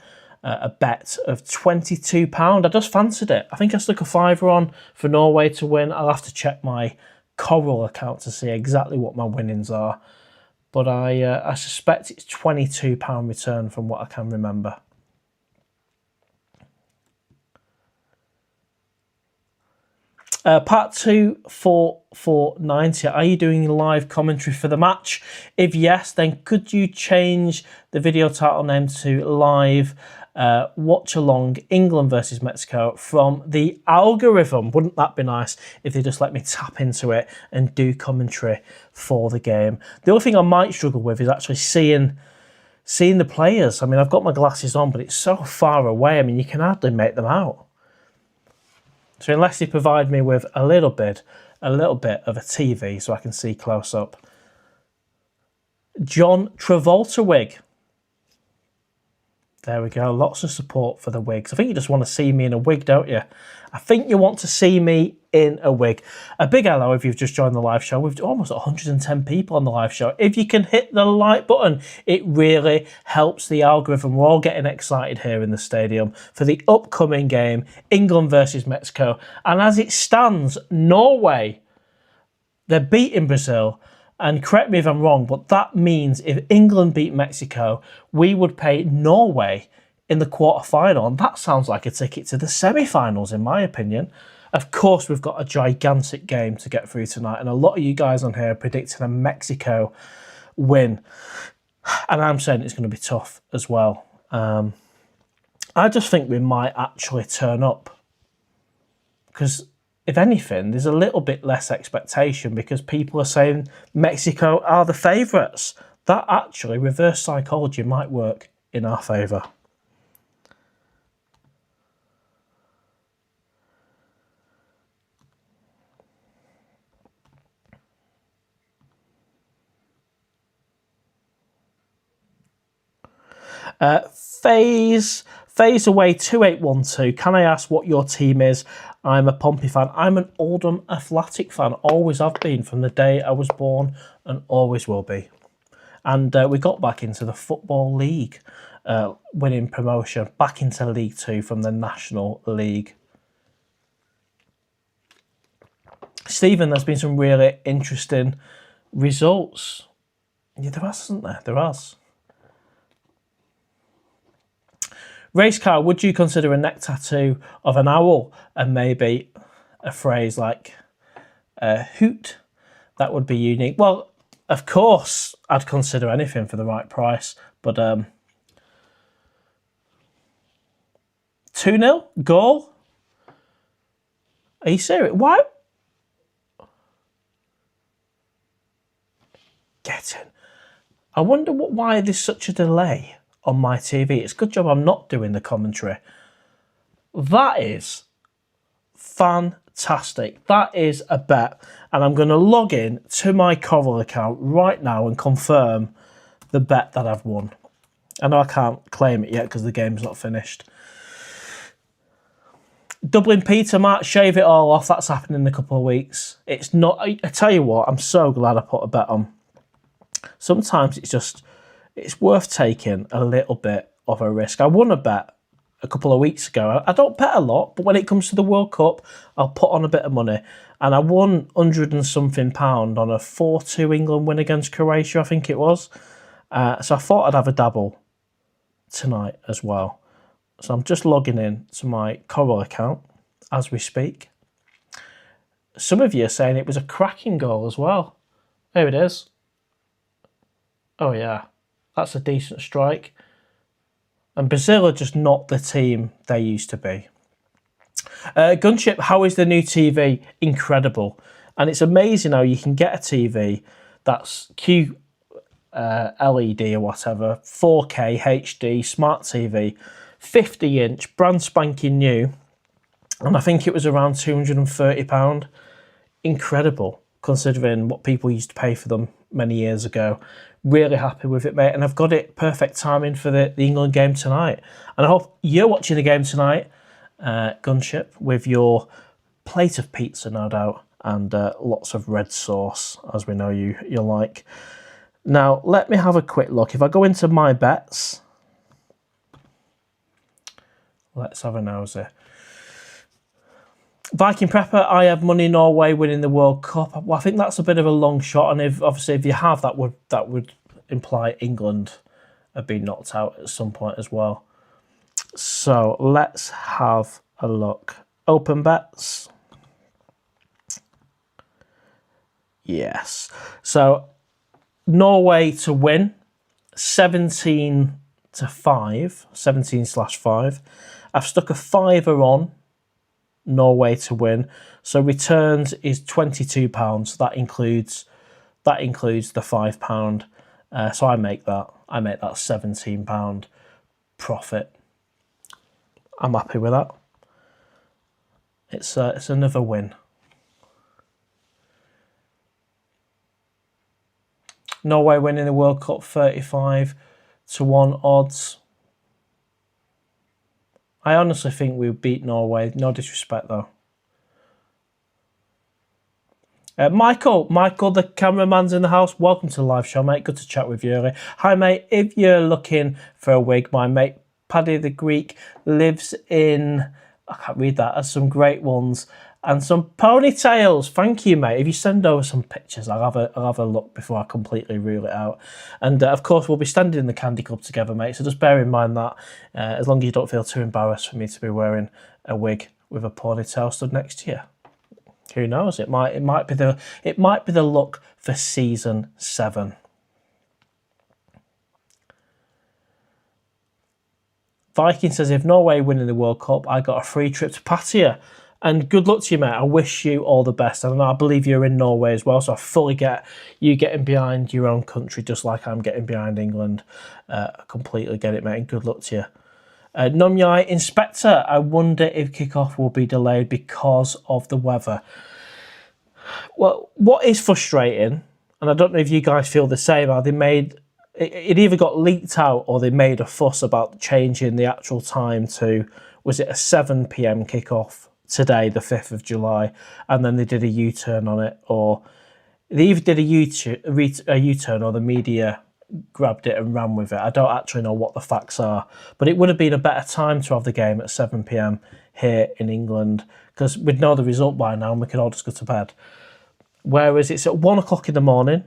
a bet of £22. I just fancied it. I think I stuck a fiver on for Norway to win. I'll have to check my Coral account to see exactly what my winnings are. But I suspect it's £22 return from what I can remember. Part 24490. Are you doing live commentary for the match? If yes, then could you change the video title name to live watch along England versus Mexico from the algorithm? Wouldn't that be nice if they just let me tap into it and do commentary for the game? The only thing I might struggle with is actually seeing the players. I mean, I've got my glasses on, but it's so far away. I mean, you can hardly make them out. So unless they provide me with a little bit of a TV so I can see close up. John Travolta wig. There we go. Lots of support for the wigs. I think you just want to see me in a wig, don't you? I think you want to see me in a wig. A big hello if you've just joined the live show. We've almost 110 people on the live show. If you can hit the like button, it really helps the algorithm. We're all getting excited here in the stadium for the upcoming game, England versus Mexico. And as it stands, Norway, they're beating Brazil. And correct me if I'm wrong, but that means if England beat Mexico, we would pay Norway in the quarter-final. And that sounds like a ticket to the semi-finals, in my opinion. Of course, we've got a gigantic game to get through tonight. And a lot of you guys on here are predicting a Mexico win. And I'm saying it's going to be tough as well. I just think we might actually turn up. Because if anything, there's a little bit less expectation because people are saying Mexico are the favourites. That actually, reverse psychology might work in our favour. Phase away 2812. Can I ask what your team is? I'm a Pompey fan. I'm an Oldham Athletic fan. Always have been from the day I was born and always will be. And we got back into the Football League, winning promotion back into League Two from the National League. Stephen, there's been some really interesting results. Yeah, there has, hasn't there? There has. Race car, would you consider a neck tattoo of an owl and maybe a phrase like hoot? That would be unique. Well, of course, I'd consider anything for the right price. But 2-0 goal? Are you serious? Why? Get in. I wonder why there's such a delay on my TV. It's a good job I'm not doing the commentary. That is fantastic. That is a bet. And I'm going to log in to my Coral account right now and confirm the bet that I've won. I know I can't claim it yet because the game's not finished. Dublin Peter, Matt, shave it all off. That's happening in a couple of weeks. It's not. I tell you what, I'm so glad I put a bet on. Sometimes it's worth taking a little bit of a risk. I won a bet a couple of weeks ago. I don't bet a lot, but when it comes to the World Cup, I'll put on a bit of money. And I won £100 and something on a 4-2 England win against Croatia, I think it was. So I thought I'd have a dabble tonight as well. So I'm just logging in to my Coral account as we speak. Some of you are saying it was a cracking goal as well. There it is. Oh yeah. That's a decent strike. And Brazil are just not the team they used to be. Gunship, how is the new TV? Incredible. And it's amazing how you can get a TV that's QLED or whatever, 4K, HD, smart TV, 50-inch, brand spanking new. And I think it was around £230. Incredible, considering what people used to pay for them many years ago. Really happy with it, mate. And I've got it perfect timing for the England game tonight. And I hope you're watching the game tonight, Gunship, with your plate of pizza, no doubt, and lots of red sauce, as we know you like. Now, let me have a quick look. If I go into my bets, let's have a nosy. Viking Prepper, I have money Norway winning the World Cup. Well, I think that's a bit of a long shot, and if you have, that would imply England have been knocked out at some point as well. So let's have a look. Open bets. Yes. So Norway to win, 17/5, 17/5. I've stuck a fiver on Norway to win. So returns is £22. That includes the £5. So I make that £17 profit. I'm happy with that. It's another win. Norway winning the World Cup, 35-1 odds. I honestly think we'll beat Norway. No disrespect, though. Michael, the cameraman's in the house. Welcome to the live show, mate. Good to chat with you early. Hi, mate. If you're looking for a wig, my mate Paddy the Greek lives in... I can't read that. Has some great ones and some ponytails. Thank you, mate. If you send over some pictures, I'll have a look before I completely rule it out. And of course, we'll be standing in the Candy Club together, mate. So just bear in mind that as long as you don't feel too embarrassed for me to be wearing a wig with a ponytail stood next to you. Who knows? It might be the look for season 7. Viking says, if Norway winning the World Cup, I got a free trip to Pattaya. And good luck to you, mate. I wish you all the best. And I believe you're in Norway as well, so I fully get you getting behind your own country just like I'm getting behind England. I completely get it, mate, and good luck to you. Numyai Inspector, I wonder if kickoff will be delayed because of the weather. Well, what is frustrating, and I don't know if you guys feel the same, are it either got leaked out or they made a fuss about changing the actual time to, was it a 7 p.m. kickoff today, the 5th of July, and then they did a U-turn on it, or they either did a U-turn or the media grabbed it and ran with it. I don't actually know what the facts are, but it would have been a better time to have the game at 7 p.m. here in England, because we'd know the result by now and we could all just go to bed. Whereas it's at 1 o'clock in the morning,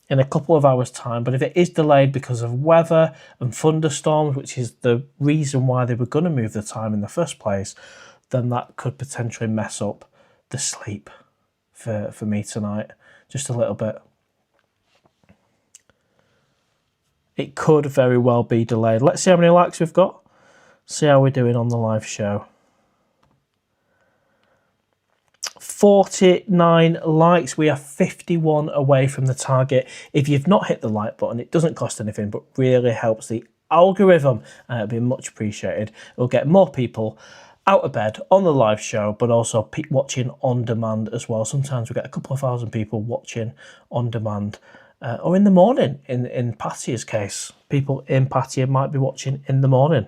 in a couple of hours' time, but if it is delayed because of weather and thunderstorms, which is the reason why they were going to move the time in the first place, then that could potentially mess up the sleep for me tonight, just a little bit. It could very well be delayed. Let's see how many likes we've got. See how we're doing on the live show. 49 likes. We are 51 away from the target. If you've not hit the like button, it doesn't cost anything, but really helps the algorithm. It'll be much appreciated. It'll get more people out of bed on the live show, but also watching on demand as well. Sometimes we get a couple of thousand people watching on demand, or in the morning. In Pattaya's case, people in Pattaya might be watching in the morning.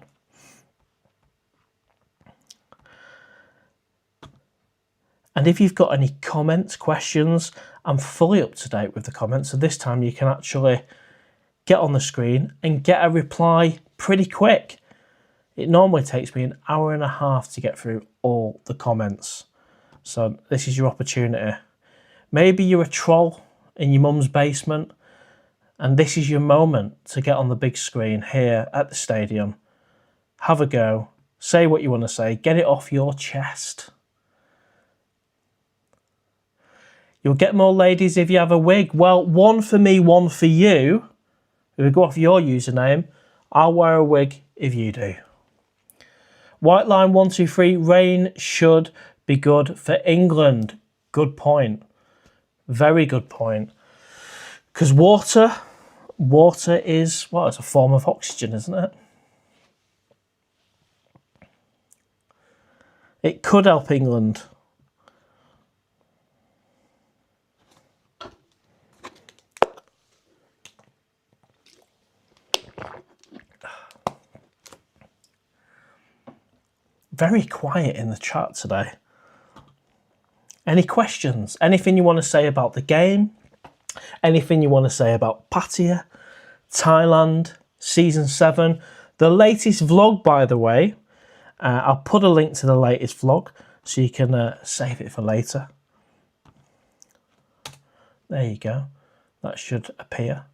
And if you've got any comments, questions, I'm fully up to date with the comments. So this time you can actually get on the screen and get a reply pretty quick. It normally takes me an hour and a half to get through all the comments. So this is your opportunity. Maybe you're a troll in your mum's basement and this is your moment to get on the big screen here at the stadium. Have a go. Say what you want to say. Get it off your chest. You'll get more ladies if you have a wig. Well, one for me, one for you. If we go off your username, I'll wear a wig if you do. White line 123, rain should be good for England. Good point. Very good point. Because water is, well, it's a form of oxygen, isn't it? It could help England. Very quiet in the chat today. Any questions? Anything you want to say about the game? Anything you want to say about Pattaya, Thailand, Season 7? The latest vlog, by the way, I'll put a link to the latest vlog so you can save it for later. There you go. That should appear.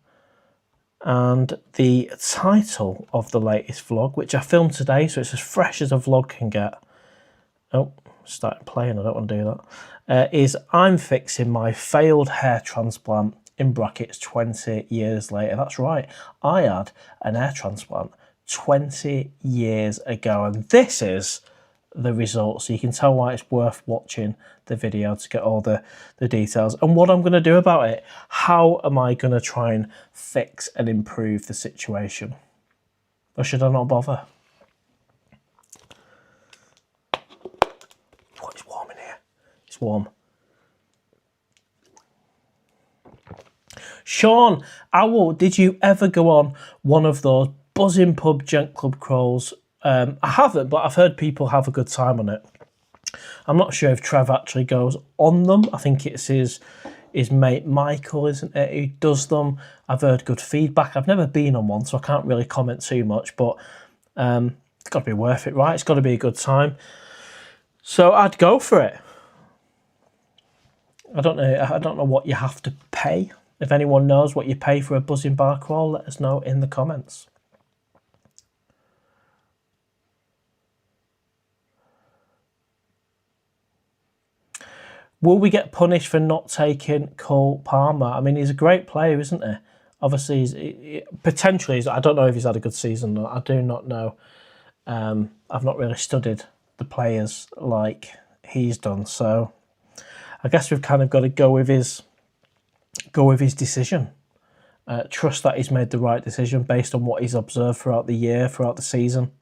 And the title of the latest vlog, which I filmed today, so it's as fresh as a vlog can get. Oh, started playing, I don't want to do that. Is I'm fixing my failed hair transplant, in brackets 20 years later. That's right, I had an hair transplant 20 years ago, and this is the result, so you can tell why it's worth watching the video to get all the details and what I'm going to do about it. How am I going to try and fix and improve the situation? Or should I not bother? Oh, it's warm in here. It's warm. Sean, Owl, did you ever go on one of those buzzing pub gent club crawls? I haven't, but I've heard people have a good time on it. I'm not sure if Trev actually goes on them. I think it's his mate Michael, isn't it, who does them. I've heard good feedback. I've never been on one, so I can't really comment too much, but it's got to be worth it, right? It's got to be a good time. So I'd go for it. I don't know what you have to pay. If anyone knows what you pay for a buzzing bar crawl, let us know in the comments. Will we get punished for not taking Cole Palmer? I mean, he's a great player, isn't he? Obviously, potentially, I don't know if he's had a good season. I do not know. I've not really studied the players like he's done, so I guess we've kind of got to go with his decision. Trust that he's made the right decision based on what he's observed throughout the year, throughout the season.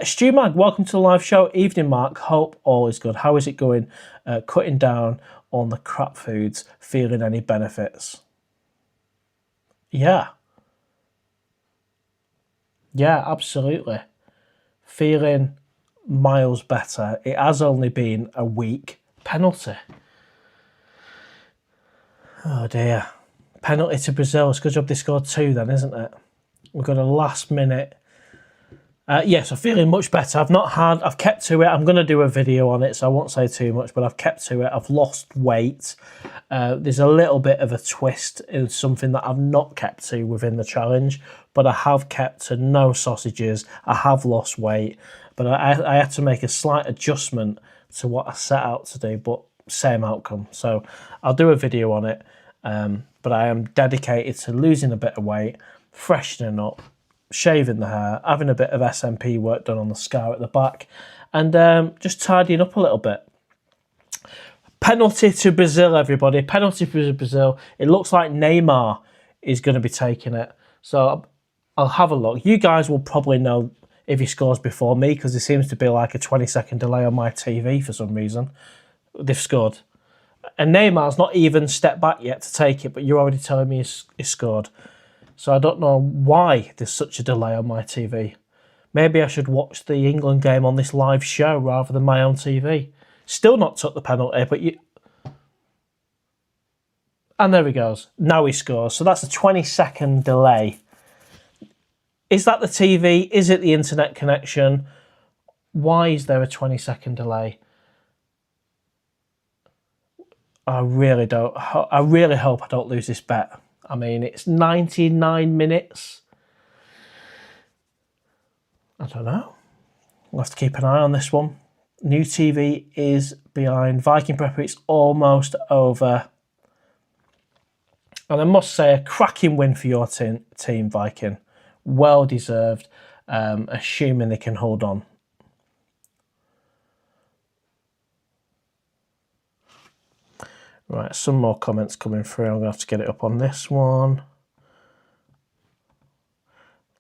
Stu Mag, welcome to the live show. Evening, Mark. Hope all is good. How is it going? Cutting down on the crap foods, feeling any benefits? Yeah. Yeah, absolutely. Feeling miles better. It has only been a week. Penalty. Oh dear. Penalty to Brazil. It's a good job they scored 2 then, isn't it? We've got a last minute. Yes, I'm feeling much better. I've kept to it. I'm going to do a video on it, so I won't say too much, but I've kept to it. I've lost weight. There's a little bit of a twist in something that I've not kept to within the challenge, but I have kept to no sausages. I have lost weight, but I had to make a slight adjustment to what I set out to do, but same outcome. So I'll do a video on it, but I am dedicated to losing a bit of weight, freshening up, shaving the hair, having a bit of SMP work done on the scar at the back, and just tidying up a little bit. Penalty to Brazil, everybody. Penalty to Brazil. It looks like Neymar is going to be taking it. So I'll have a look. You guys will probably know if he scores before me, because there seems to be like a 20-second delay on my TV for some reason. They've scored. And Neymar's not even stepped back yet to take it, but you're already telling me he's scored. So I don't know why there's such a delay on my TV. Maybe I should watch the England game on this live show rather than my own TV. Still not took the penalty, but you... And there he goes. Now he scores. So that's a 20-second delay. Is that the TV? Is it the internet connection? Why is there a 20-second delay? I really hope I don't lose this bet. I mean, it's 99 minutes. I don't know. We'll have to keep an eye on this one. New TV is behind. Viking Prepper, it's almost over. And I must say, a cracking win for your team, Viking. Well deserved, assuming they can hold on. Right, some more comments coming through. I'm going to have to get it up on this one.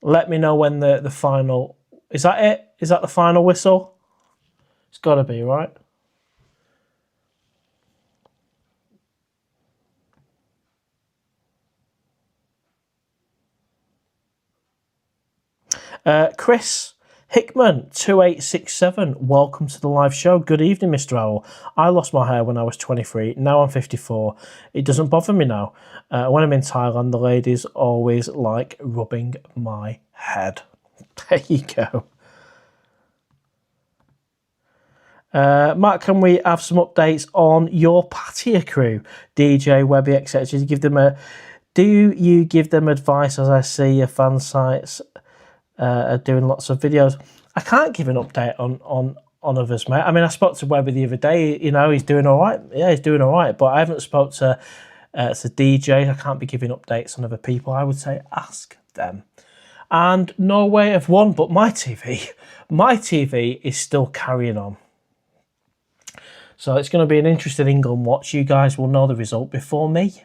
Let me know when the final... Is that it? Is that the final whistle? It's got to be, right? Chris Hickman 2867, welcome to the live show. Good evening, Mr. Owl. I lost my hair when I was 23. Now I'm 54. It doesn't bother me now. When I'm in Thailand, the ladies always like rubbing my head. There you go. Mark, can we have some updates on your Pattaya crew, DJ, Webby, etc.? Do you give them advice? As I see your fan sites are doing lots of videos. I can't give an update on others, mate. I mean, I spoke to Webby the other day. You know, he's doing all right. Yeah, he's doing all right. But I haven't spoke to DJ. I can't be giving updates on other people. I would say ask them. And Norway have won, but my TV is still carrying on. So it's going to be an interesting England watch. You guys will know the result before me.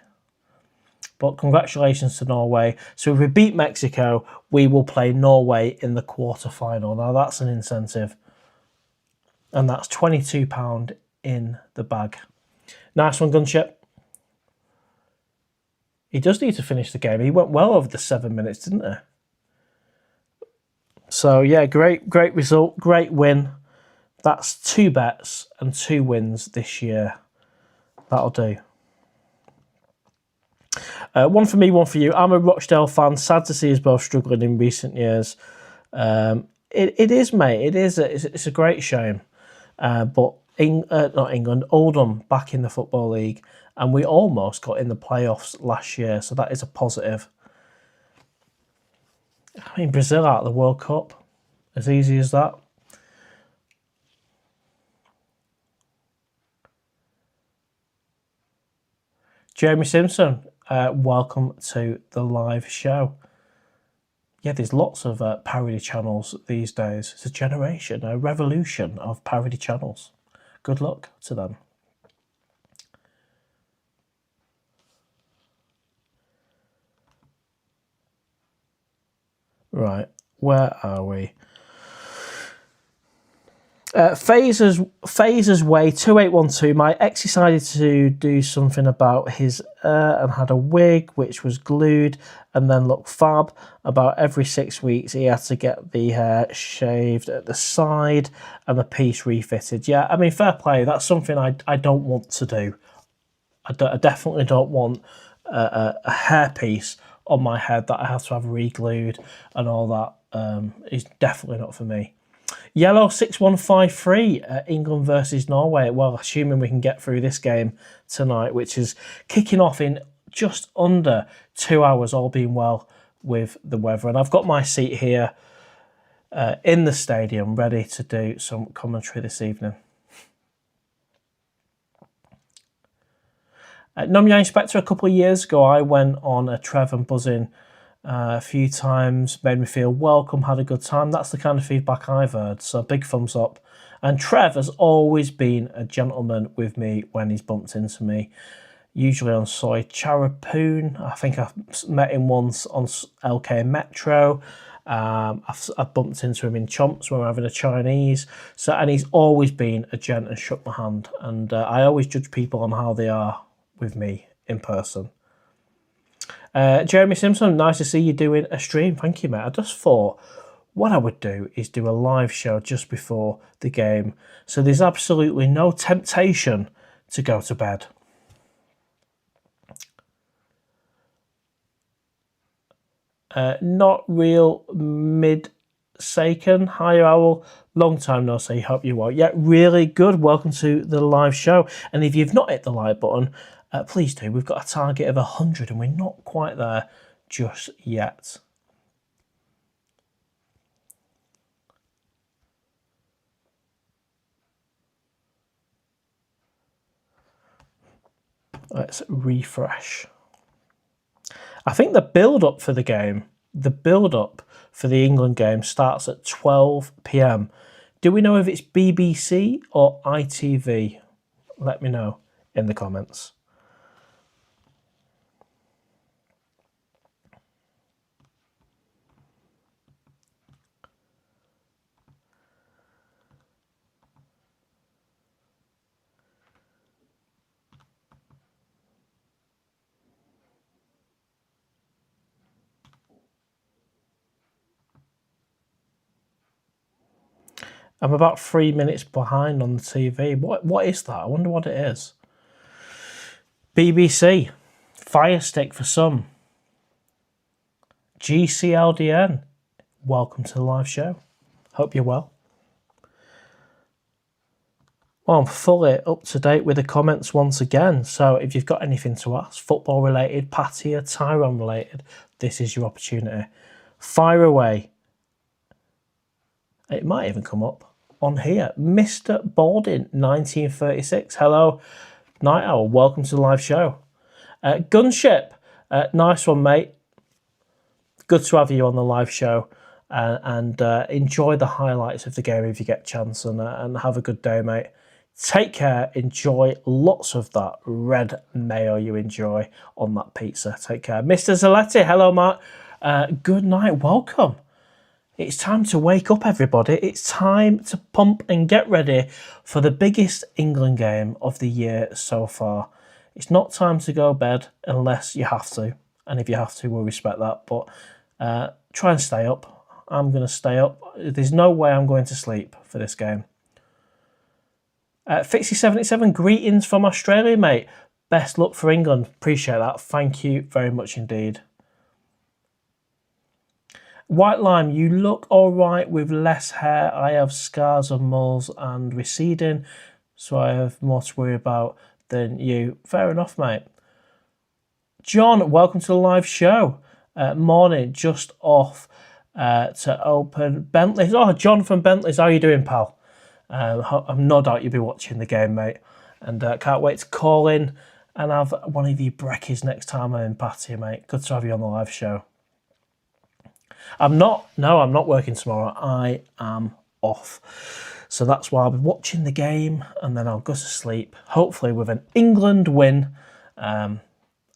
But congratulations to Norway. So if we beat Mexico, we will play Norway in the quarter-final. Now that's an incentive. And that's £22 in the bag. Nice one, Gunship. He does need to finish the game. He went well over the 7 minutes, didn't he? So yeah, great result, great win. That's 2 bets and 2 wins this year. That'll do. One for me, one for you. I'm a Rochdale fan. Sad to see us both struggling in recent years. It is, mate. It is. It's a great shame. But not England, Oldham back in the Football League, and we almost got in the playoffs last year, so that is a positive. I mean, Brazil out of the World Cup, as easy as that. Jeremy Simpson, welcome to the live show. Yeah, there's lots of parody channels these days. It's a generation, a revolution of parody channels. Good luck to them. Right, where are we? Phaser's Way 2812. My ex decided to do something about his and had a wig which was glued and then looked fab. About every 6 weeks, he had to get the hair shaved at the side and the piece refitted. Yeah, I mean, fair play. That's something I don't want to do. I definitely don't want a hairpiece on my head that I have to have re-glued and all that. Is definitely not for me. Yellow 6153, England versus Norway. Well, assuming we can get through this game tonight, which is kicking off in just under 2 hours, all being well with the weather. And I've got my seat here in the stadium ready to do some commentary this evening. Nomya Inspector, a couple of years ago, I went on a Trev and Buzzing a few times, made me feel welcome, had a good time. That's the kind of feedback I've heard, so big thumbs up. And Trev has always been a gentleman with me when he's bumped into me, usually on Soy Charapoon. I think I've met him once on LK Metro. I've bumped into him in Chomps when we're having a Chinese. And he's always been a gent and shook my hand. And I always judge people on how they are with me in person. Jeremy Simpson, nice to see you doing a stream. Thank you, mate. I just thought what I would do is do a live show just before the game, so there's absolutely no temptation to go to bed. Not real mid-saken. Hi, Owl. Long time no see. Hope you are. Yeah, really good. Welcome to the live show. And if you've not hit the like button, please do. We've got a target of 100 and we're not quite there just yet. Let's refresh. I think the build-up for the game, the build-up for the England game starts at 12 p.m. Do we know if it's BBC or ITV? Let me know in the comments. I'm about 3 minutes behind on the TV. What is that? I wonder what it is. BBC. Fire Stick for some. GCLDN. Welcome to the live show. Hope you're well. Well, I'm fully up to date with the comments once again. So if you've got anything to ask, football related, Pattaya, Tyrone related, this is your opportunity. Fire away. It might even come up on here. Mr. Balding, 1936. Hello, Night Owl. Welcome to the live show. Gunship, nice one, mate. Good to have you on the live show. And enjoy the highlights of the game if you get a chance. And have a good day, mate. Take care. Enjoy lots of that red mayo you enjoy on that pizza. Take care. Mr. Zaletti, hello, Mark. Good night. Welcome. It's time to wake up, everybody. It's time to pump and get ready for the biggest England game of the year so far. It's not time to go to bed unless you have to. And if you have to, we'll respect that. But try and stay up. I'm going to stay up. There's no way I'm going to sleep for this game. Fixie77, greetings from Australia, mate. Best luck for England. Appreciate that. Thank you very much indeed. White Lime, you look all right with less hair. I have scars and moles and receding. so I have more to worry about than you. Fair enough, mate. John, welcome to the live show. Morning, just off to open Bentley's. Oh, John from Bentley's, how are you doing, pal? I'm no doubt you'll be watching the game, mate. And can't wait to call in and have one of you brekkies next time I'm in Pattaya, mate. Good to have you on the live show. I'm not working tomorrow. I am off. So that's why I'll be watching the game and then I'll go to sleep, hopefully with an England win, and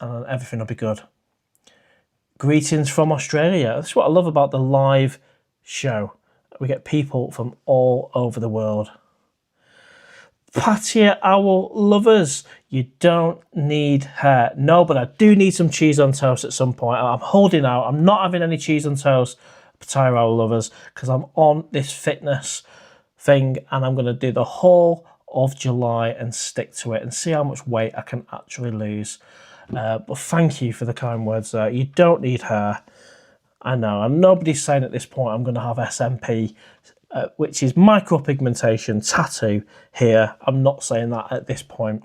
everything will be good. Greetings from Australia. That's what I love about the live show. We get people from all over the world. Pattaya owl lovers, you don't need hair. No, but I do need some cheese on toast at some point. I'm holding out. I'm not having any cheese on toast, Pattaya owl lovers, because I'm on this fitness thing and I'm going to do the whole of July and stick to it and see how much weight I can actually lose. But thank you for the kind words there. You don't need hair. I know, and nobody's saying at this point I'm going to have SMP, which is micropigmentation tattoo here. I'm not saying that at this point.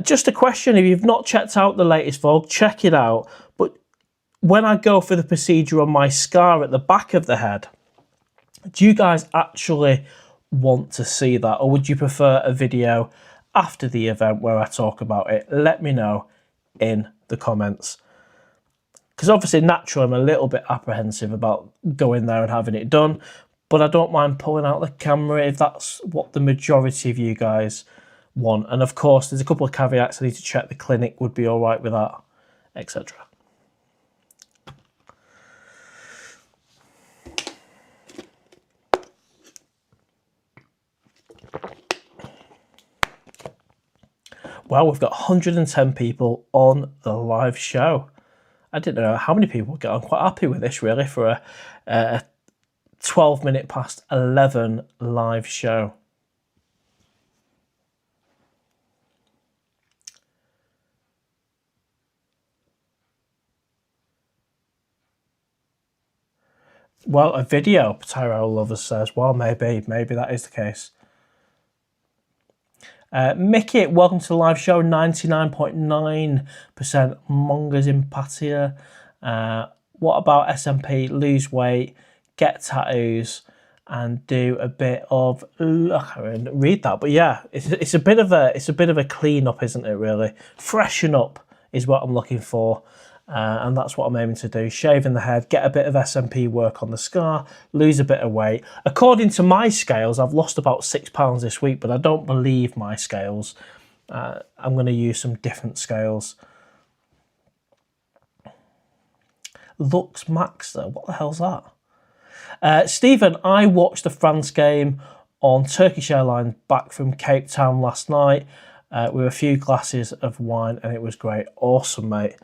Just a question, if you've not checked out the latest vlog, check it out. But when I go for the procedure on my scar at the back of the head, do you guys actually want to see that? Or would you prefer a video after the event where I talk about it? Let me know in the comments. Because obviously, naturally, I'm a little bit apprehensive about going there and having it done, but I don't mind pulling out the camera if that's what the majority of you guys want. And of course, there's a couple of caveats. I need to check the clinic would be all right with that, etc. Well, we've got 110 people on the live show. I didn't know how many people would get on. Quite happy with this, really, for a 12 minute past 11 live show. Well, a video, Pattaya Lovers says. Well, maybe that is the case. Mickey, welcome to the live show. 99.9% mongas in Pattaya. What about SMP? Lose weight, get tattoos, and do a bit of. I can't read that, but yeah, it's a bit of a clean up, isn't it? Really, freshen up is what I'm looking for. And that's what I'm aiming to do. Shaving the head, get a bit of SMP work on the scar, lose a bit of weight. According to my scales, I've lost about 6 pounds this week, but I don't believe my scales. I'm going to use some different scales. Lux Maxter, what the hell's that? Stephen, I watched the France game on Turkish Airlines back from Cape Town last night with a few glasses of wine, and it was great. Awesome, mate.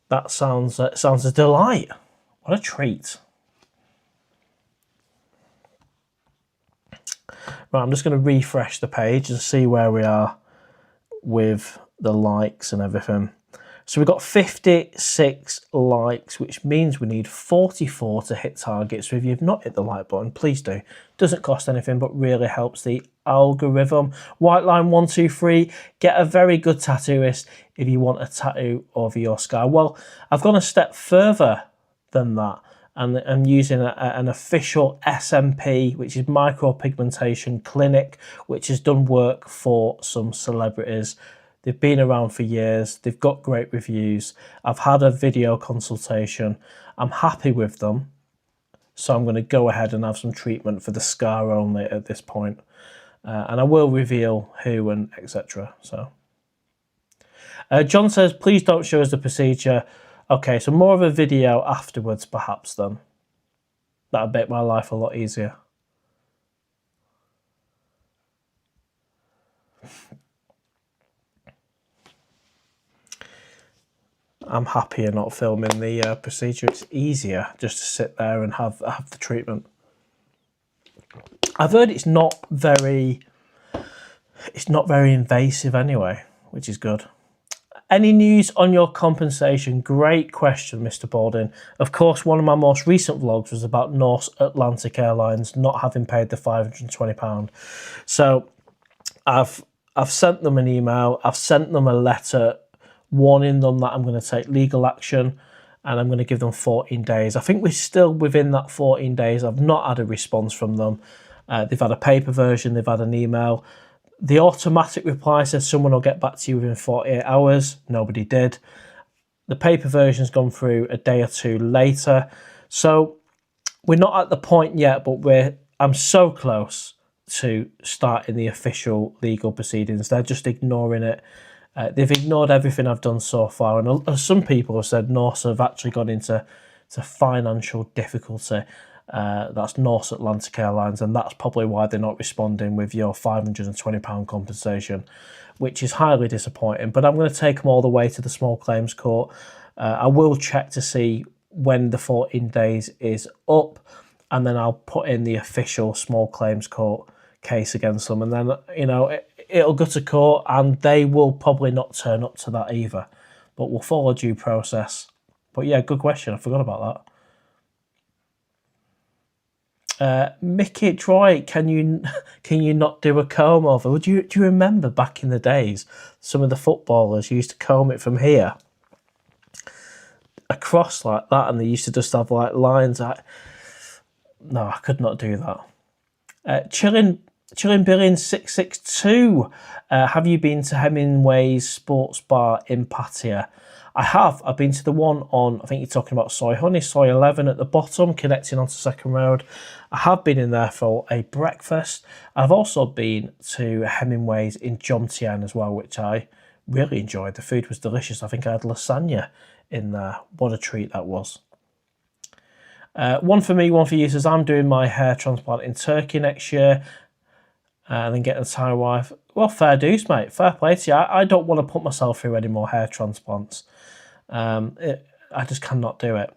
That sounds a delight. What a treat. Right, I'm just going to refresh the page and see where we are with the likes and everything. So we've got 56 likes, which means we need 44 to hit target. So if you've not hit the like button, please do. Doesn't cost anything, but really helps the algorithm. White line 123, get a very good tattooist if you want a tattoo over your scar. Well, I've gone a step further than that, and I'm using an official SMP, which is micropigmentation clinic, which has done work for some celebrities. They've been around for years. They've got great reviews. I've had a video consultation. I'm happy with them. So I'm going to go ahead and have some treatment for the scar only at this point. And I will reveal who and etc. So, John says, please don't show us the procedure. Okay, so more of a video afterwards perhaps then. That'll make my life a lot easier. I'm happier not filming the procedure. It's easier just to sit there and have the treatment. I've heard it's not very invasive anyway, which is good. Any news on your compensation? Great question, Mr. Baldwin. Of course, one of my most recent vlogs was about North Atlantic Airlines not having paid the £520. So I've sent them an email. I've sent them a letter warning them that I'm going to take legal action, and I'm going to give them 14 days. I think we're still within that 14 days. I've not had a response from them. They've had a paper version. They've had an email. The automatic reply says someone will get back to you within 48 hours. Nobody did. The paper version's gone through a day or two later. So we're not at the point yet, but I'm so close to starting the official legal proceedings. They're just ignoring it. They've ignored everything I've done so far. And some people have said Norse have actually gone into financial difficulty. That's North Atlantic Airlines, and that's probably why they're not responding with your £520 compensation, which is highly disappointing. But I'm going to take them all the way to the small claims court. I will check to see when the 14 days is up, and then I'll put in the official small claims court case against them, and then it'll go to court, and they will probably not turn up to that either. But we'll follow due process. But yeah, good question. I forgot about that. Mickey Troy, can you not do a comb over? Do you remember back in the days, some of the footballers used to comb it from here across like that, and they used to just have like lines. No, I could not do that. Chilling Billion 662. Have you been to Hemingway's Sports Bar in Pattaya? I have. I've been to the one on, I think you're talking about Soy Honey, Soy 11 at the bottom, connecting onto Second Road. I have been in there for a breakfast. I've also been to Hemingway's in Jomtien as well, which I really enjoyed. The food was delicious. I think I had lasagna in there. What a treat that was. One for me, one for you. Says, I'm doing my hair transplant in Turkey next year. And then getting a Thai wife. Well, fair dues, mate. Fair play to you. I don't want to put myself through any more hair transplants. I just cannot do it.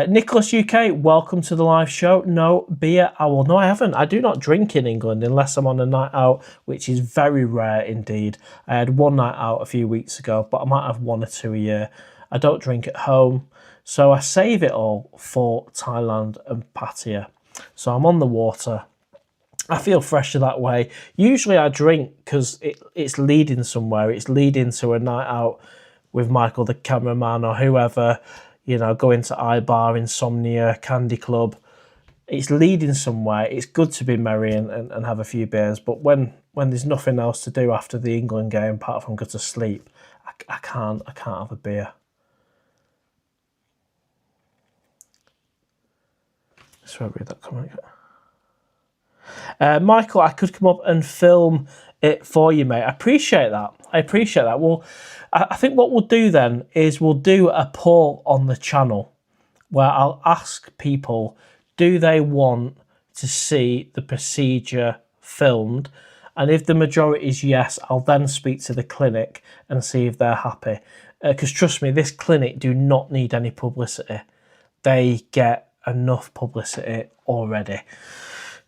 Nicholas UK, welcome to the live show. No beer owl. No, I haven't. I do not drink in England unless I'm on a night out, which is very rare indeed. I had one night out a few weeks ago, but I might have one or two a year. I don't drink at home, so I save it all for Thailand and Pattaya. So I'm on the water. I feel fresher that way. Usually I drink because it's leading somewhere. It's leading to a night out with Michael, the cameraman, or whoever, going to iBar, Insomnia, Candy Club. It's leading somewhere. It's good to be merry and have a few beers. But when there's nothing else to do after the England game, apart from go to sleep, I can't have a beer. So I read that comment. Michael, I could come up and film it for you, mate. I appreciate that. Well, I think what we'll do then is we'll do a poll on the channel where I'll ask people, do they want to see the procedure filmed? And if the majority is yes, I'll then speak to the clinic and see if they're happy. Because trust me, this clinic do not need any publicity. They get enough publicity already.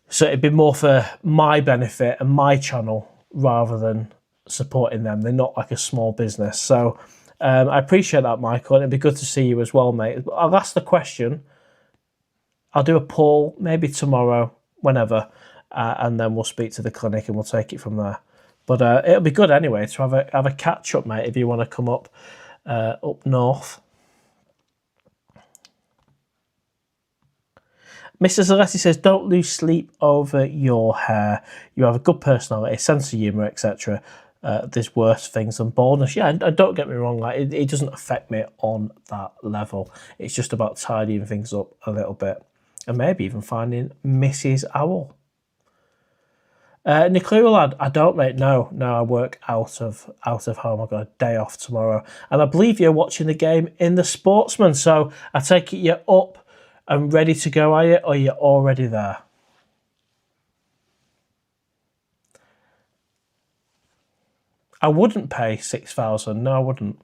So it'd be more for my benefit and my channel rather than supporting them. They're not like a small business. So I appreciate that, Michael. And it'd be good to see you as well, mate. I'll ask the question. I'll do a poll maybe tomorrow, whenever, and then we'll speak to the clinic and we'll take it from there. But it'll be good anyway to have a catch up, mate, if you want to come up north. Mr. Zaletti says, don't lose sleep over your hair. You have a good personality, sense of humour, etc. There's worse things than baldness. Yeah, and don't get me wrong, like it doesn't affect me on that level. It's just about tidying things up a little bit. And maybe even finding Mrs. Owl. Nicola lad, I don't, mate. No, I work out of home. I've got a day off tomorrow. And I believe you're watching the game in the Sportsman. So I take it you're up and ready to go, are you? Or you're already there? I wouldn't pay 6,000. No, I wouldn't.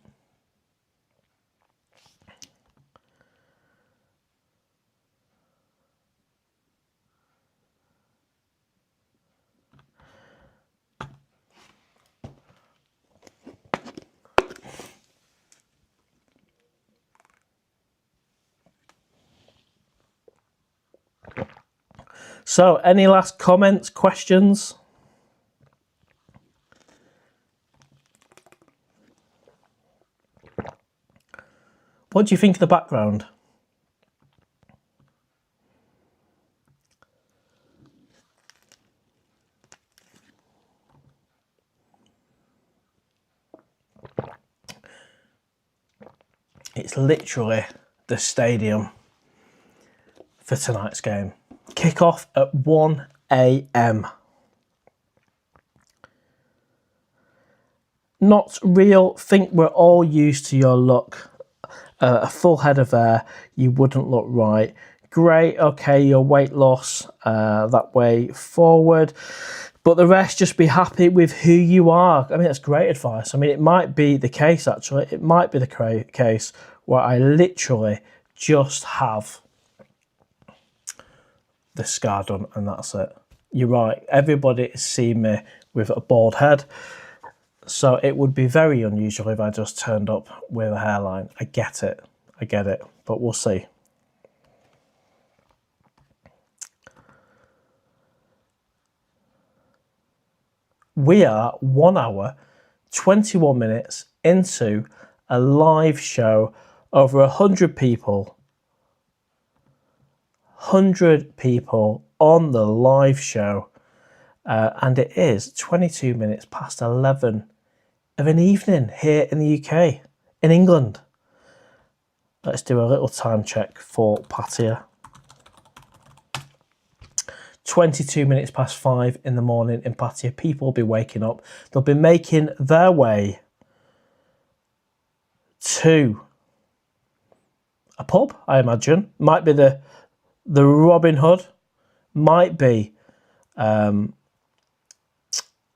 So, any last comments, questions? What do you think of the background? It's literally the stadium for tonight's game. Kick-off at 1 a.m. Not real. Think we're all used to your look. A full head of hair, you wouldn't look right. Great, okay, your weight loss, that way forward. But the rest, just be happy with who you are. I mean, that's great advice. I mean, it might be the case, actually. It might be the case where I literally just have the scar done and that's it. You're right. Everybody has seen me with a bald head. So it would be very unusual if I just turned up with a hairline. I get it. But we'll see. We are 1 hour, 21 minutes into a live show. Over 100 people. 100 people on the live show. And it is 22 minutes past 11 of an evening here in the UK, in England. Let's do a little time check for Pattaya. 22 minutes past 5 in the morning in Pattaya. People will be waking up. They'll be making their way to a pub, I imagine. Might be the Robin Hood. Might be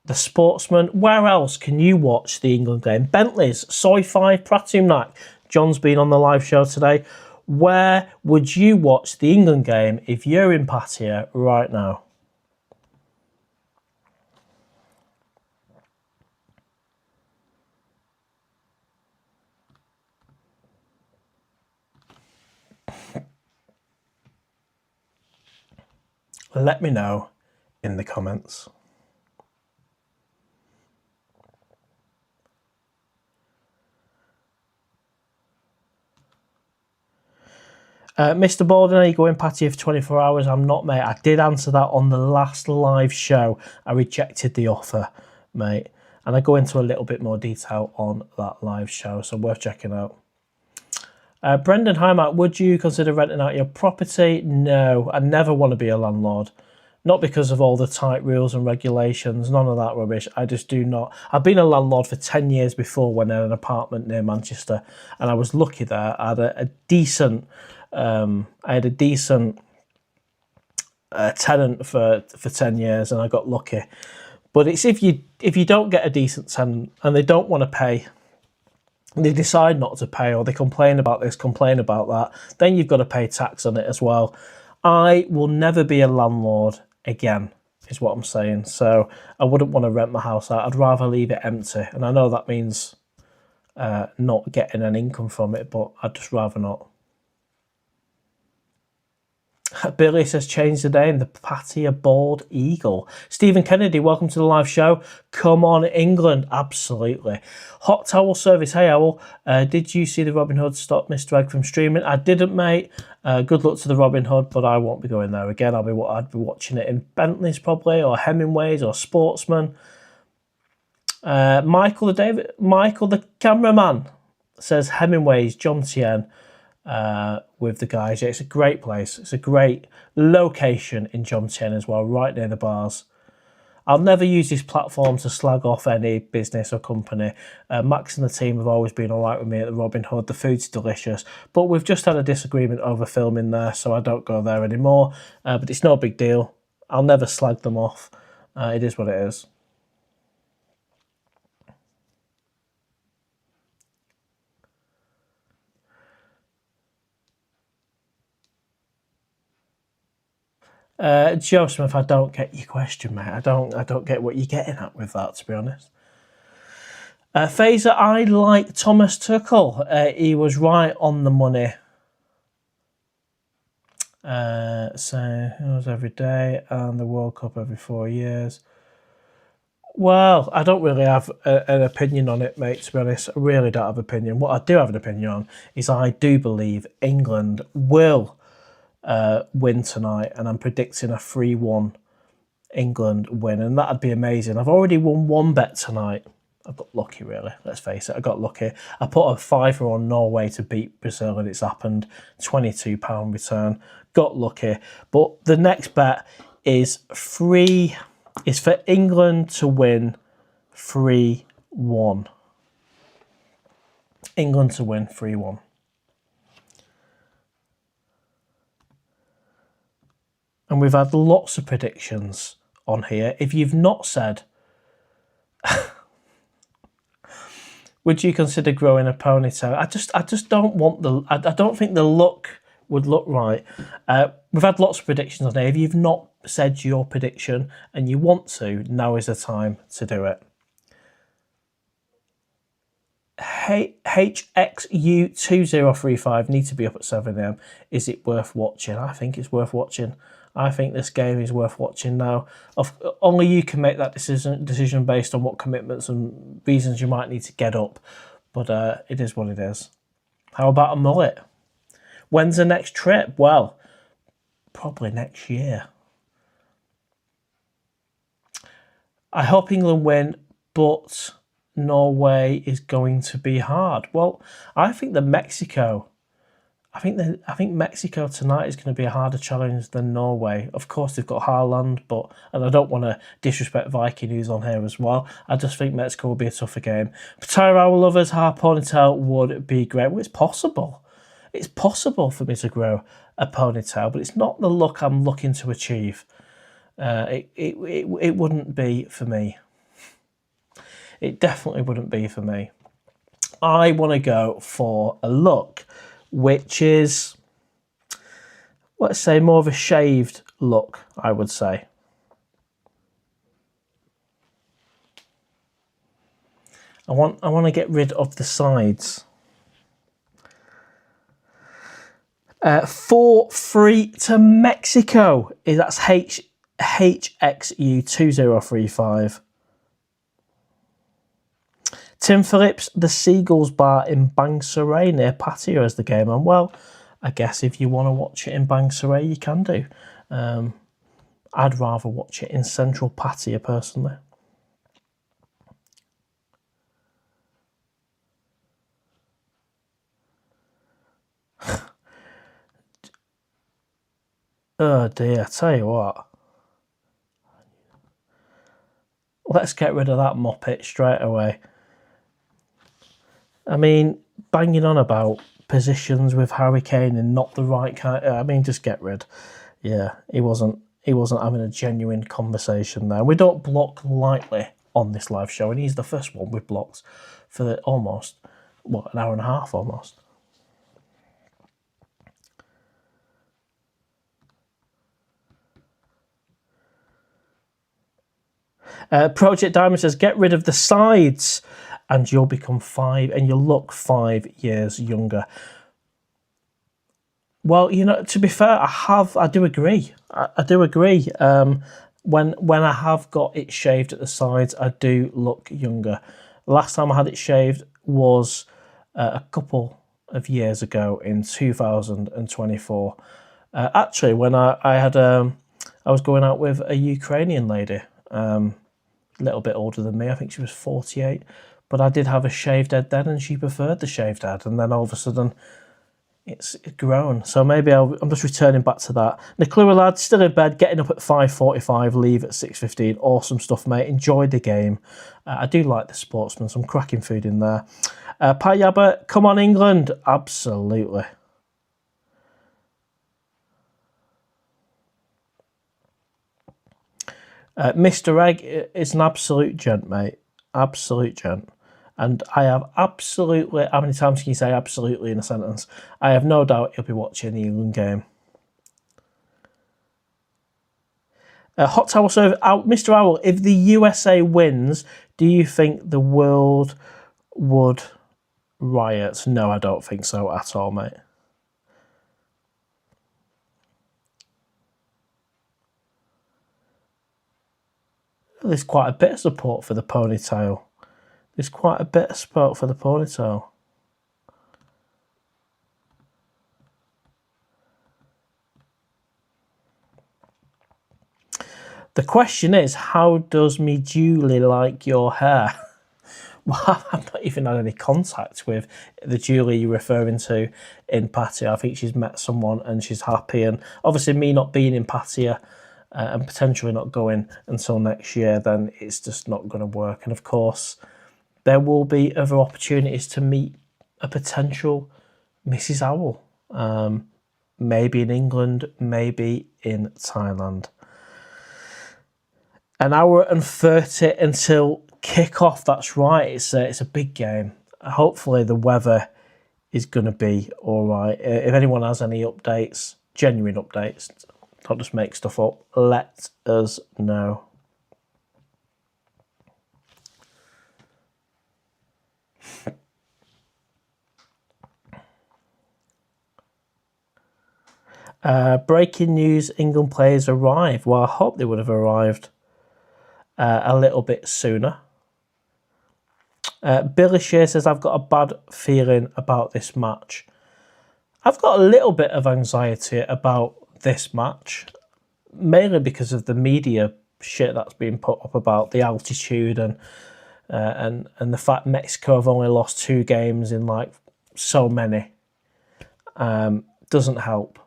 the Sportsman. Where else can you watch the England game? Bentley's, Soy 5, Pratumnak. John's been on the live show today. Where would you watch the England game if you're in Pattaya right now? Let me know in the comments. Mr. Borden, are you going Pattaya for 24 hours? I'm not, mate. I did answer that on the last live show. I rejected the offer, mate. And I go into a little bit more detail on that live show, so worth checking out. Brendan, hi, Matt. Would you consider renting out your property? No, I never want to be a landlord. Not because of all the tight rules and regulations, none of that rubbish. I just do not. I've been a landlord for 10 years before when I had an apartment near Manchester, and I was lucky there. I had a decent tenant for 10 years, and I got lucky. But it's if you don't get a decent tenant and they don't want to pay, they decide not to pay, or they complain about this, complain about that, then you've got to pay tax on it as well. I will never be a landlord again, is what I'm saying. So I wouldn't want to rent my house out. I'd rather leave it empty. And I know that means not getting an income from it, but I'd just rather not. Billy says, change the name, the Pattaya Bald Eagle. Stephen Kennedy, welcome to the live show. Come on, England. Absolutely. Hot Towel Service. Hey, Owl. Did you see the Robin Hood stop Mr. Egg from streaming? I didn't, mate. Good luck to the Robin Hood, but I won't be going there again. I'd be watching it in Bentley's probably, or Hemingway's, or Sportsman. Michael the cameraman says Hemingway's, John Tien. With the guys. Yeah, it's a great place. It's a great location in Jomtien as well, right near the bars. I'll never use this platform to slag off any business or company. Max and the team have always been all right with me at the Robin Hood. The food's delicious, but we've just had a disagreement over filming there, so I don't go there anymore. But it's no big deal. I'll never slag them off. It is what it is. Joe Smith, I don't get your question, mate. I don't get what you're getting at with that, to be honest. Phaser, I like Thomas Tuchel. He was right on the money. So it was every day, and the World Cup every 4 years. Well, I don't really have an opinion on it, mate, to be honest. I really don't have an opinion. What I do have an opinion on is I do believe England will win tonight, and I'm predicting a 3-1 England win, and that'd be amazing. I've already won one bet tonight. I got lucky, really. Let's face it, I got lucky. I put a fiver on Norway to beat Brazil, and it's happened. £22 return. Got lucky. But the next bet is for England to win 3-1. England to win 3-1. And we've had lots of predictions on here. If you've not said, would you consider growing a ponytail? I just don't want I don't think the look would look right. We've had lots of predictions on here. If you've not said your prediction and you want to, now is the time to do it. HXU2035 need to be up at 7 a.m. Is it worth watching? I think it's worth watching. I think this game is worth watching now. Only you can make that decision based on what commitments and reasons you might need to get up. But it is what it is. How about a mullet? When's the next trip? Well, probably next year. I hope England win, but Norway is going to be hard. Well, I think Mexico tonight is going to be a harder challenge than Norway. Of course, they've got Haaland, and I don't want to disrespect Viking, who's on here as well. I just think Mexico will be a tougher game. Pattaya, our lovers, our ponytail would be great. Well, it's possible. It's possible for me to grow a ponytail, but it's not the look I'm looking to achieve. It wouldn't be for me. It definitely wouldn't be for me. I want to go for a look which is, let's say, more of a shaved look, I would say. I want to get rid of the sides. 4-3 to Mexico. That's HXU2035. Tim Phillips, the Seagulls Bar in Bang Saray near Pattaya is the game. And well, I guess if you want to watch it in Bang Saray, you can do. I'd rather watch it in central Pattaya personally. Oh dear, I tell you what. Let's get rid of that Muppet straight away. I mean, banging on about positions with Harry Kane and not the right kind. I mean, just get rid. Yeah, he wasn't having a genuine conversation there. We don't block lightly on this live show, and he's the first one we've blocked for almost, an hour and a half almost. Project Diamond says, get rid of the sides and you'll become 5 and you'll look 5 years younger. Well, to be fair, I do agree. I do agree. When I have got it shaved at the sides, I do look younger. The last time I had it shaved was a couple of years ago in 2024. Actually, when I was going out with a Ukrainian lady, a little bit older than me. I think she was 48, but I did have a shaved head then, and she preferred the shaved head. And then all of a sudden, it's grown. So maybe I'm just returning back to that. Nicola lad, still in bed, getting up at 5:45, leave at 6:15. Awesome stuff, mate. Enjoyed the game. I do like the Sportsman. Some cracking food in there. Pat Yabba, come on England. Absolutely. Mr. Egg is an absolute gent, mate. Absolute gent. And I have absolutely... How many times can you say absolutely in a sentence? I have no doubt he'll be watching the England game. Hot Towel Server. Mr. Owl, if the USA wins, do you think the world would riot? No, I don't think so at all, mate. There's quite a bit of support for the ponytail. There's quite a bit of support for the ponytail. The question is, how does me Julie like your hair? Well, I've not even had any contact with the Julie you're referring to in Pattaya. I think she's met someone and she's happy. And obviously, me not being in Pattaya and potentially not going until next year, then it's just not going to work. And of course, there will be other opportunities to meet a potential Mrs. Owl. Maybe in England, maybe in Thailand. An hour and 30 until kick-off, that's right. It's a big game. Hopefully the weather is going to be all right. If anyone has any updates, genuine updates, don't just make stuff up, let us know. Breaking news, England players arrive. Well, I hope they would have arrived a little bit sooner. Billy Shea says, I've got a bad feeling about this match. I've got a little bit of anxiety about this match, mainly because of the media shit that's been put up about the altitude and the fact Mexico have only lost 2 games in like so many. Doesn't help.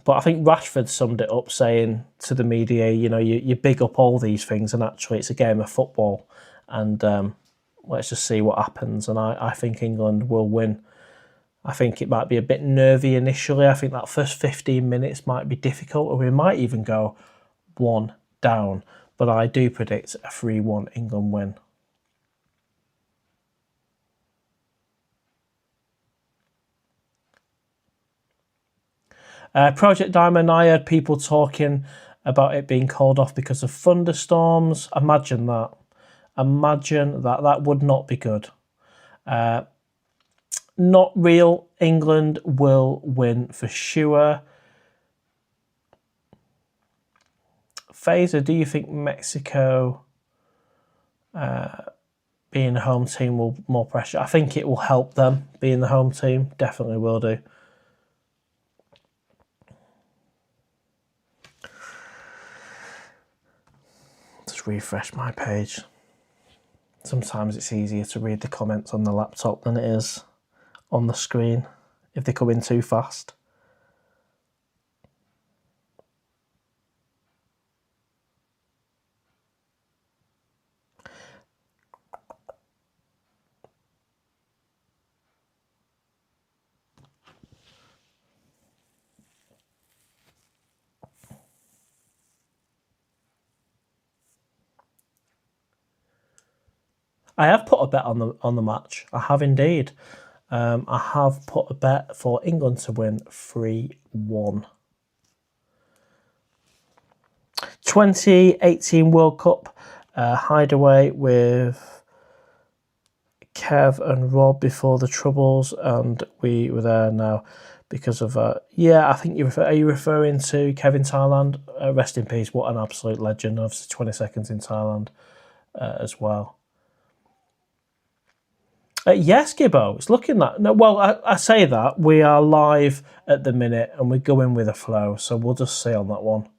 But I think Rashford summed it up saying to the media, you know, you big up all these things and actually it's a game of football. And let's just see what happens. And I think England will win. I think it might be a bit nervy initially. I think that first 15 minutes might be difficult, or we might even go 1 down. But I do predict a 3-1 England win. Project Diamond, I heard people talking about it being called off because of thunderstorms. Imagine that. Imagine that. That would not be good. Not real. England will win for sure. Phaser, do you think Mexico being the home team will more pressure? I think it will help them being the home team. Definitely will do. Just refresh my page. Sometimes it's easier to read the comments on the laptop than it is on the screen if they come in too fast. I have put a bet on the match. I have indeed. I have put a bet for England to win 3-1. 2018 World Cup hideaway with Kev and Rob before the Troubles, and we were there now because of yeah, I think are you referring to Kevin Thailand? Rest in peace. What an absolute legend. Obviously 20 seconds in Thailand as well. Yes, Gibbo, it's looking that. No, well, I say that. We are live at the minute and we're going with a flow, so we'll just see on that one.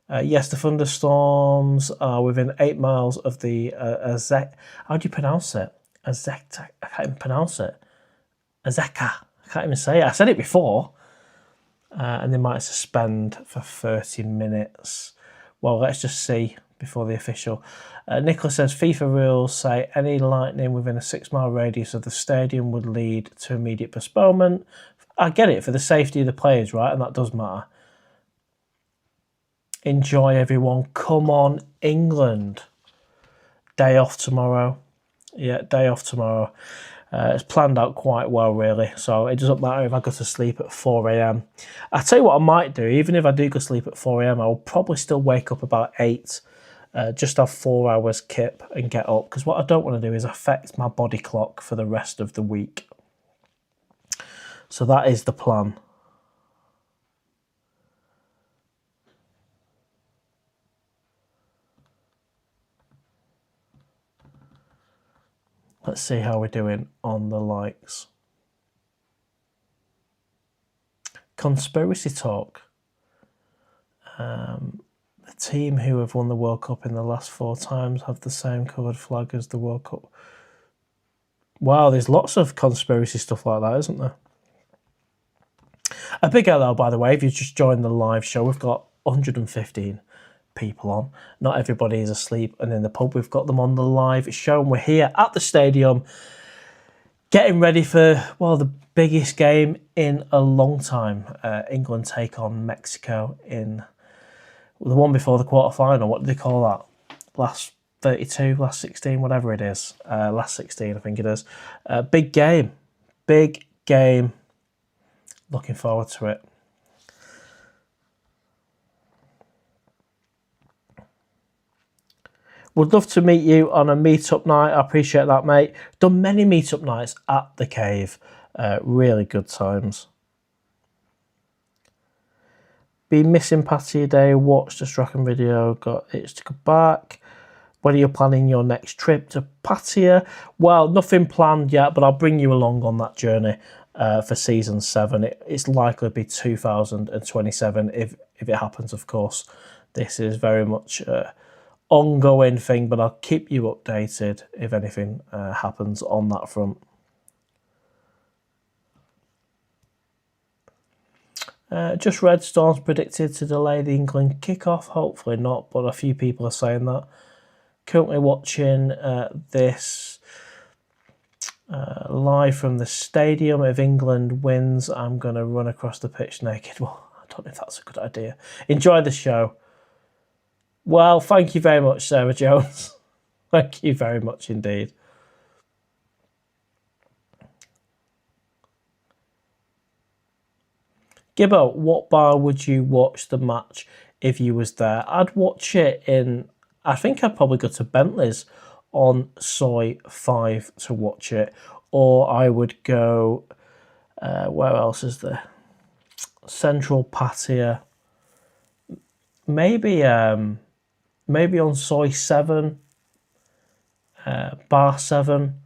Yes, the thunderstorms are within 8 miles of the how do you pronounce it? Azekta. I can't even pronounce it. Azeka. I can't even say it. I said it before. And they might suspend for 30 minutes. Well, let's just see before the official. Nicholas says FIFA rules say any lightning within a 6-mile radius of the stadium would lead to immediate postponement. I get it, for the safety of the players, right? And that does matter. Enjoy, everyone. Come on, England. Day off tomorrow. Yeah, day off tomorrow. It's planned out quite well, really. So it doesn't matter if I go to sleep at 4 a.m. I tell you what I might do. Even if I do go to sleep at 4 a.m, I'll probably still wake up about 8. Just have 4 hours kip and get up. Because what I don't want to do is affect my body clock for the rest of the week. So that is the plan. Let's see how we're doing on the likes. Conspiracy talk. The team who have won the World Cup in the last 4 times have the same coloured flag as the World Cup. Wow, there's lots of conspiracy stuff like that, isn't there? A big hello, by the way, if you just joined the live show. We've got 115 people on. Not everybody is asleep and in the pub. We've got them on the live show, and we're here at the stadium getting ready for, well, the biggest game in a long time. England take on Mexico in the one before the quarter-final. What do they call that? Last 32, last 16, whatever it is. Last 16, I think it is. Big game. Big game. Looking forward to it. Would love to meet you on a meet-up night. I appreciate that, mate. Done many meet-up nights at the Cave. Really good times. Been missing Pattaya Day. Watched the Strachan video. Got itched to go back. When are you planning your next trip to Pattaya? Well, nothing planned yet, but I'll bring you along on that journey for season 7. It's likely to be 2027 if it happens, of course. This is very much ongoing thing, but I'll keep you updated if anything happens on that front. Just read Storm's predicted to delay the England kickoff. Hopefully not, but a few people are saying that. Currently watching this live from the stadium. If England wins, I'm going to run across the pitch naked. Well, I don't know if that's a good idea. Enjoy the show. Well, thank you very much, Sarah Jones. Thank you very much indeed. Gibbo, what bar would you watch the match if you was there? I'd watch it in, I think I'd probably go to Bentley's on Soy 5 to watch it. Or I would go, where else is there? Central Pattaya. Maybe on Soy 7, Bar 7.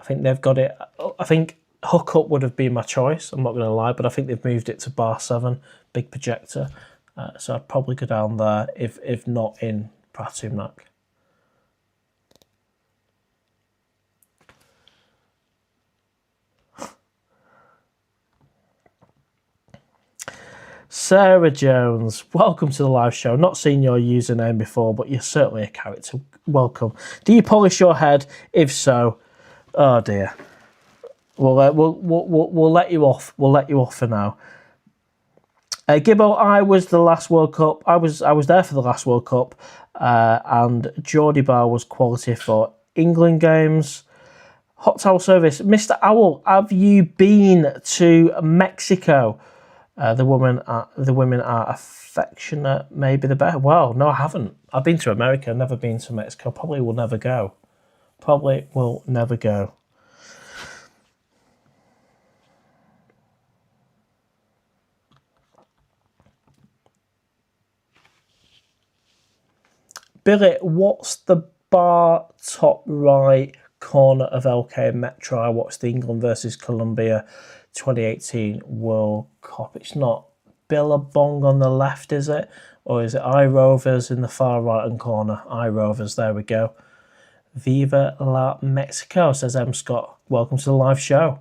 I think they've got it. I think Hookup would have been my choice, I'm not going to lie, but I think they've moved it to Bar 7, big projector. So I'd probably go down there if not in Pratumnak. Sarah Jones, welcome to the live show. Not seen your username before, but you're certainly a character. Welcome. Do you polish your head? If so, oh dear. We'll let you off. We'll let you off for now. Gibbo, I was the last World Cup. I was there for the last World Cup, and Geordie Bar was quality for England games. Hot towel service, Mr. Owl. Have you been to Mexico? The women are affectionate. Maybe the better. Well, no, I haven't. I've been to America. Never been to Mexico. Probably will never go. Probably will never go. Billy, what's the bar top right corner of LK Metro? I watched the England versus Colombia 2018 World Cup. It's not Billabong on the left, is it? Or is it iRovers in the far right hand corner? iRovers, there we go. Viva la Mexico, says M. Scott. Welcome to the live show.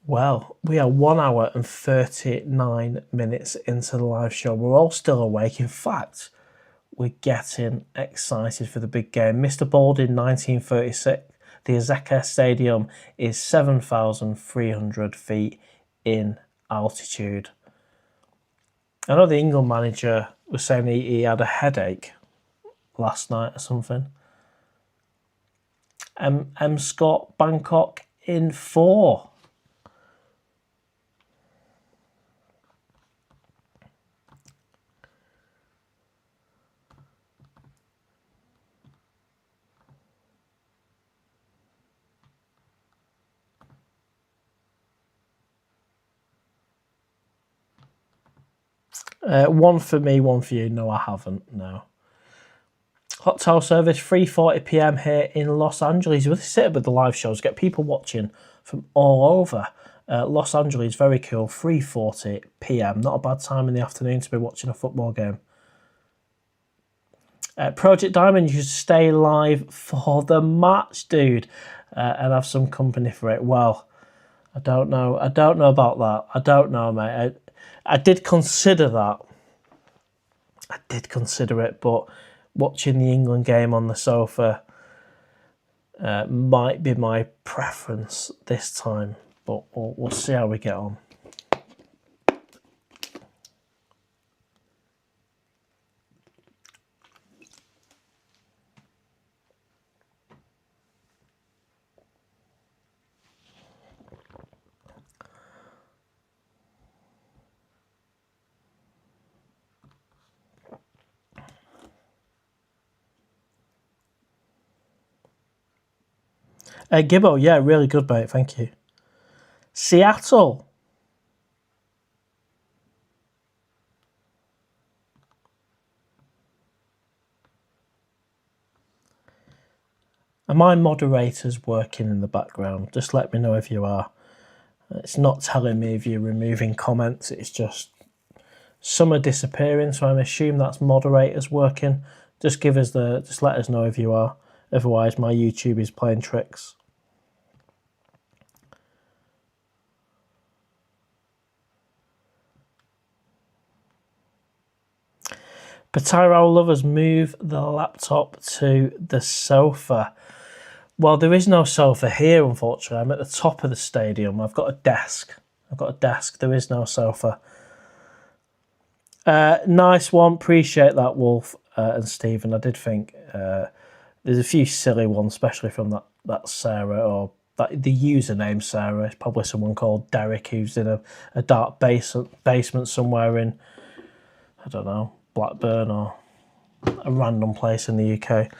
Well, we are 1 hour and 39 minutes into the live show. We're all still awake. In fact, we're getting excited for the big game. Mr. Baldwin, 1936. The Azteca Stadium is 7,300 feet in altitude. I know the England manager was saying he had a headache last night or something. M. Scott, Bangkok in 4. One for me, one for you. No, I haven't. No. Hot towel service, 3:40 p.m. here in Los Angeles. With sit with the live shows, get people watching from all over. Los Angeles, very cool. 3:40 p.m. Not a bad time in the afternoon to be watching a football game. Project Diamond, you should stay live for the match, dude, and have some company for it. Well, I don't know. I don't know about that. I don't know, mate. I did consider that. I did consider it, but watching the England game on the sofa might be my preference this time. But we'll see how we get on. Gibbo, yeah, really good, mate. Thank you. Seattle. Are my moderators working in the background? Just let me know if you are. It's not telling me if you're removing comments. It's just some are disappearing, so I'm assuming that's moderators working. Just let us know if you are. Otherwise, my YouTube is playing tricks. Pattaya lovers, move the laptop to the sofa. Well, there is no sofa here, unfortunately. I'm at the top of the stadium. I've got a desk. There is no sofa. Nice one. Appreciate that, Wolf and Stephen. I did think there's a few silly ones, especially from that Sarah, or that the username Sarah. It's probably someone called Derek who's in a dark basement somewhere in, I don't know, Blackburn or a random place in the UK.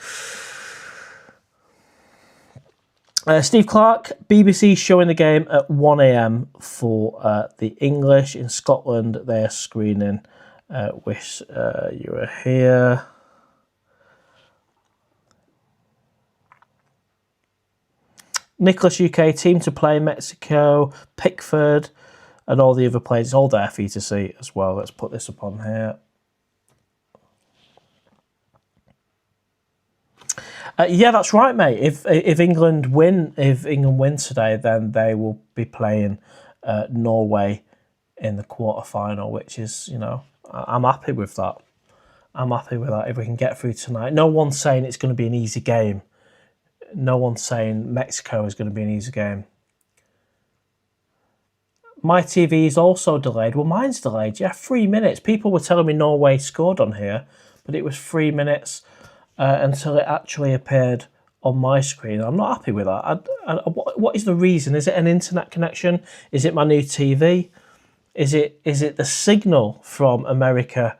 Steve Clark, BBC showing the game at 1 a.m. for the English. In Scotland, they are screening. Wish you were here. Nicholas UK, team to play, Mexico, Pickford, and all the other players. It's all there for you to see as well. Let's put this up on here. Yeah, that's right, mate. If England win today, then they will be playing Norway in the quarterfinal, which is, I'm happy with that. If we can get through tonight. No one's saying it's going to be an easy game. No one's saying Mexico is going to be an easy game. My TV is also delayed. Well, mine's delayed. Yeah, 3 minutes. People were telling me Norway scored on here, but it was 3 minutes until it actually appeared on my screen. I'm not happy with that. What is the reason? Is it an internet connection? Is it my new TV? Is it the signal from America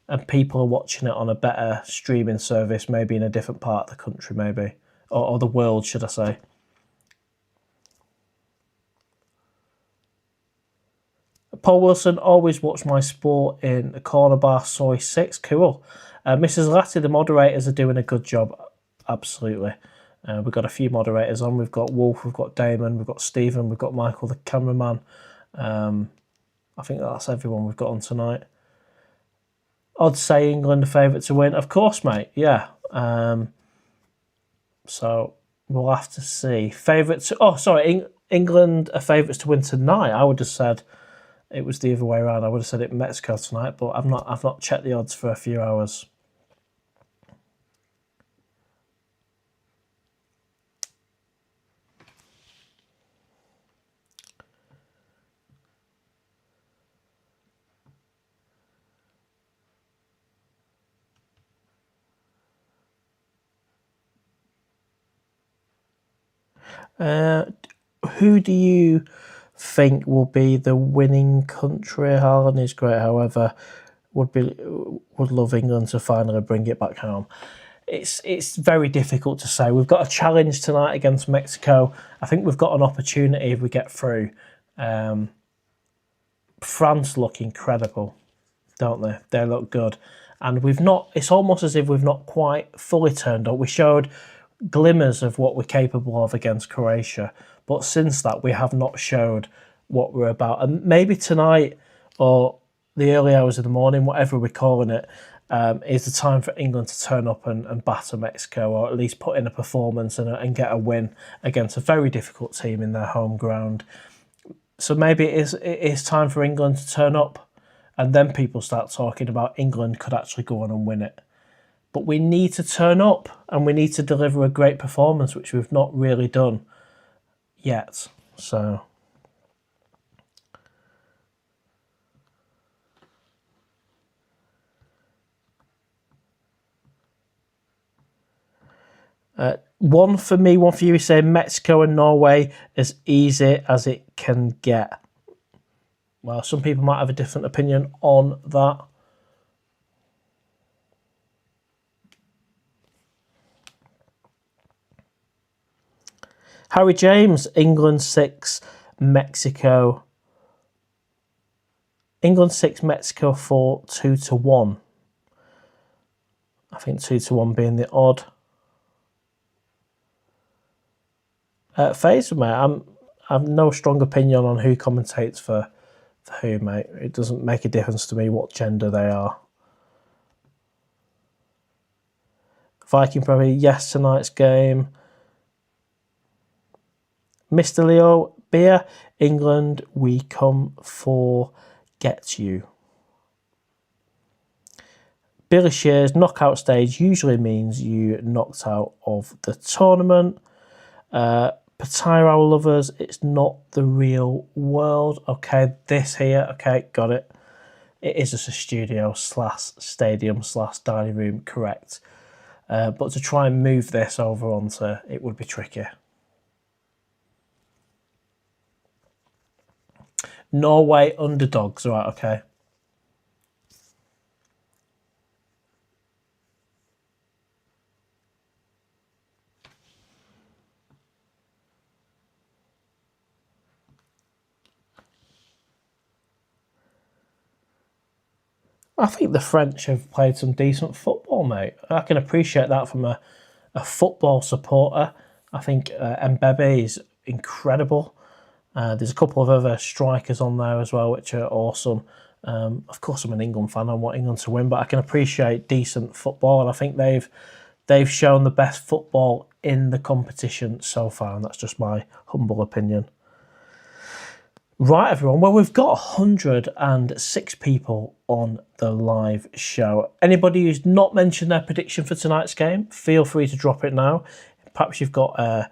and people are watching it on a better streaming service, maybe in a different part of the country, maybe, or the world, should I say? Paul Wilson, always watch my sport in a corner bar, soy 6. Cool. Mrs. Latty, the moderators are doing a good job. Absolutely. We've got a few moderators on. We've got Wolf, we've got Damon, we've got Stephen, we've got Michael, the cameraman. I think that's everyone we've got on tonight. Odds say England are favourite to win. Of course, mate. Yeah. So we'll have to see. England are favourites to win tonight. I would have said it was the other way around. I would have said it Mexico tonight, but I've not checked the odds for a few hours. Who do you think will be the winning country? Haaland is great, however, would love England to finally bring it back home. It's very difficult to say. We've got a challenge tonight against Mexico. I think we've got an opportunity if we get through. France look incredible. don't they? They look good. And we've not, it's almost as if we've not quite fully turned up. We showed glimmers of what we're capable of against Croatia, but since that, we have not showed what we're about. And maybe tonight or the early hours of the morning, whatever we're calling it, is the time for England to turn up and batter Mexico, or at least put in a performance and get a win against a very difficult team in their home ground. So maybe it is time for England to turn up, and then people start talking about England could actually go on and win it. But we need to turn up and we need to deliver a great performance, which we've not really done yet. So one for me, one for you. We say Mexico and Norway as easy as it can get. Well, some people might have a different opinion on that. Harry James, England 6, Mexico. England 6, Mexico 4, 2-1. I think 2-1 being the odd. Faisal, mate, I have no strong opinion on who commentates for who, mate. It doesn't make a difference to me what gender they are. Viking probably yes tonight's game. Mr. Leo Beer, England, we come for get you. Billy Shears, knockout stage usually means you knocked out of the tournament. Pattaya, our lovers, it's not the real world. Okay, this here, okay, got it. It is just a studio / stadium / dining room, correct. But to try and move this over onto it would be tricky. Norway underdogs, right, okay. I think the French have played some decent football, mate. I can appreciate that from a football supporter. I think Mbebe is incredible. There's a couple of other strikers on there as well, which are awesome. Of course, I'm an England fan. I want England to win, but I can appreciate decent football, and I think they've shown the best football in the competition so far, and that's just my humble opinion. Right, everyone. Well, we've got 106 people on the live show. Anybody who's not mentioned their prediction for tonight's game, feel free to drop it now. Perhaps you've got a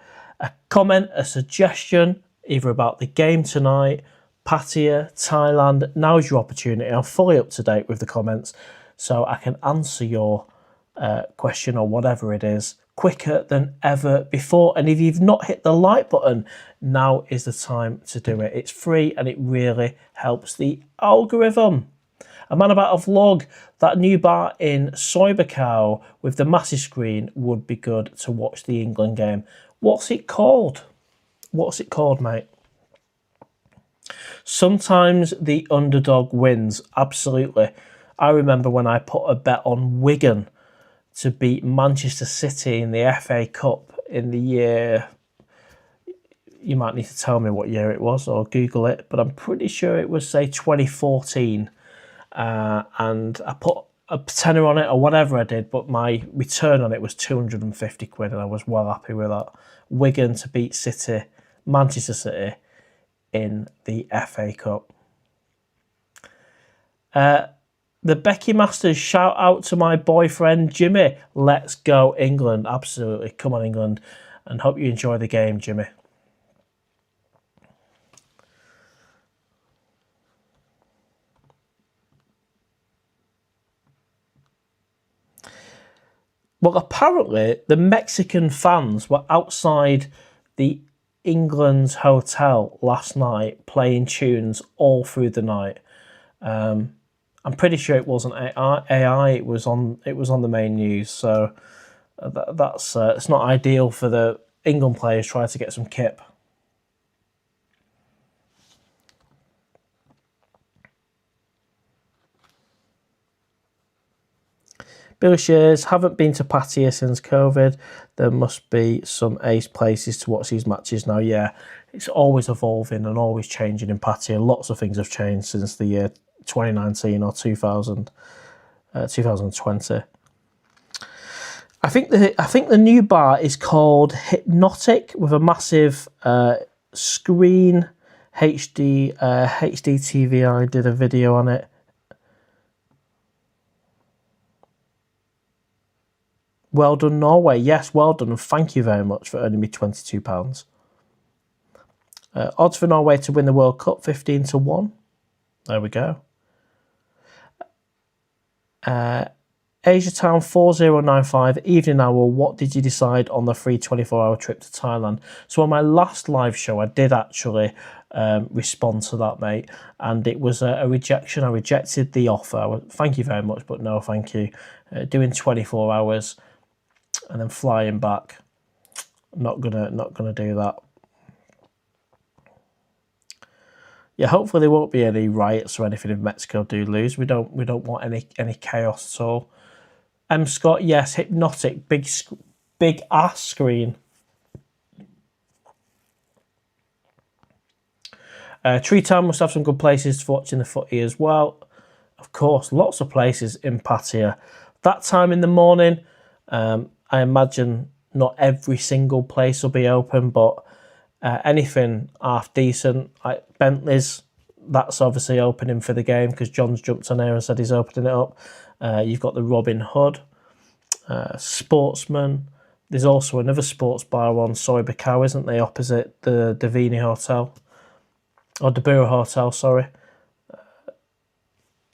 comment, a suggestion, either about the game tonight, Pattaya, Thailand. Now's your opportunity. I'm fully up to date with the comments, so I can answer your question or whatever it is quicker than ever before. And if you've not hit the like button, now is the time to do it. It's free and it really helps the algorithm. A man about a vlog, that new bar in Soybecow with the massive screen would be good to watch the England game. What's it called? What's it called, mate? Sometimes the underdog wins, absolutely. I remember when I put a bet on Wigan to beat Manchester City in the FA Cup in the year, you might need to tell me what year it was or Google it, but I'm pretty sure it was, say, 2014. And I put a tenner on it or whatever I did, but my return on it was 250 quid and I was well happy with that. Wigan to beat City, Manchester City in the FA Cup. The Becky Masters, shout out to my boyfriend Jimmy. Let's go England. Absolutely. Come on, England. And hope you enjoy the game, Jimmy. Well, apparently the Mexican fans were outside the England's hotel last night playing tunes all through the night. I'm pretty sure it wasn't AI. It was on the main news. So that's it's not ideal for the England players trying to get some kip. Billy Shears, haven't been to Pattaya since COVID. There must be some ace places to watch these matches now. Yeah, it's always evolving and always changing in Pattaya. Lots of things have changed since the year 2019 or 2020. I think the new bar is called Hypnotic with a massive screen HD TV. I did a video on it. Well done, Norway. Yes, well done, and thank you very much for earning me £22. Odds for Norway to win the World Cup, 15-1. There we go. Asia Town 4095, evening hour. What did you decide on the free 24-hour trip to Thailand? So on my last live show, I did actually respond to that, mate, and it was a rejection. I rejected the offer. Thank you very much, but no thank you. Doing 24 hours and then flying back, not gonna do that. Yeah, hopefully there won't be any riots or anything if Mexico do lose. We don't want any chaos at all. Scott, yes, Hypnotic, big ass screen. Tree Town must have some good places for watching the footy as well. Of course, lots of places in Pattaya. That time in the morning, I imagine not every single place will be open, but anything half decent, like Bentley's, that's obviously opening for the game because John's jumped on here and said he's opening it up. You've got the Robin Hood, Sportsman. There's also another sports bar on Soy Bacau, isn't there, opposite the Davini Hotel, or Dabura Hotel, sorry.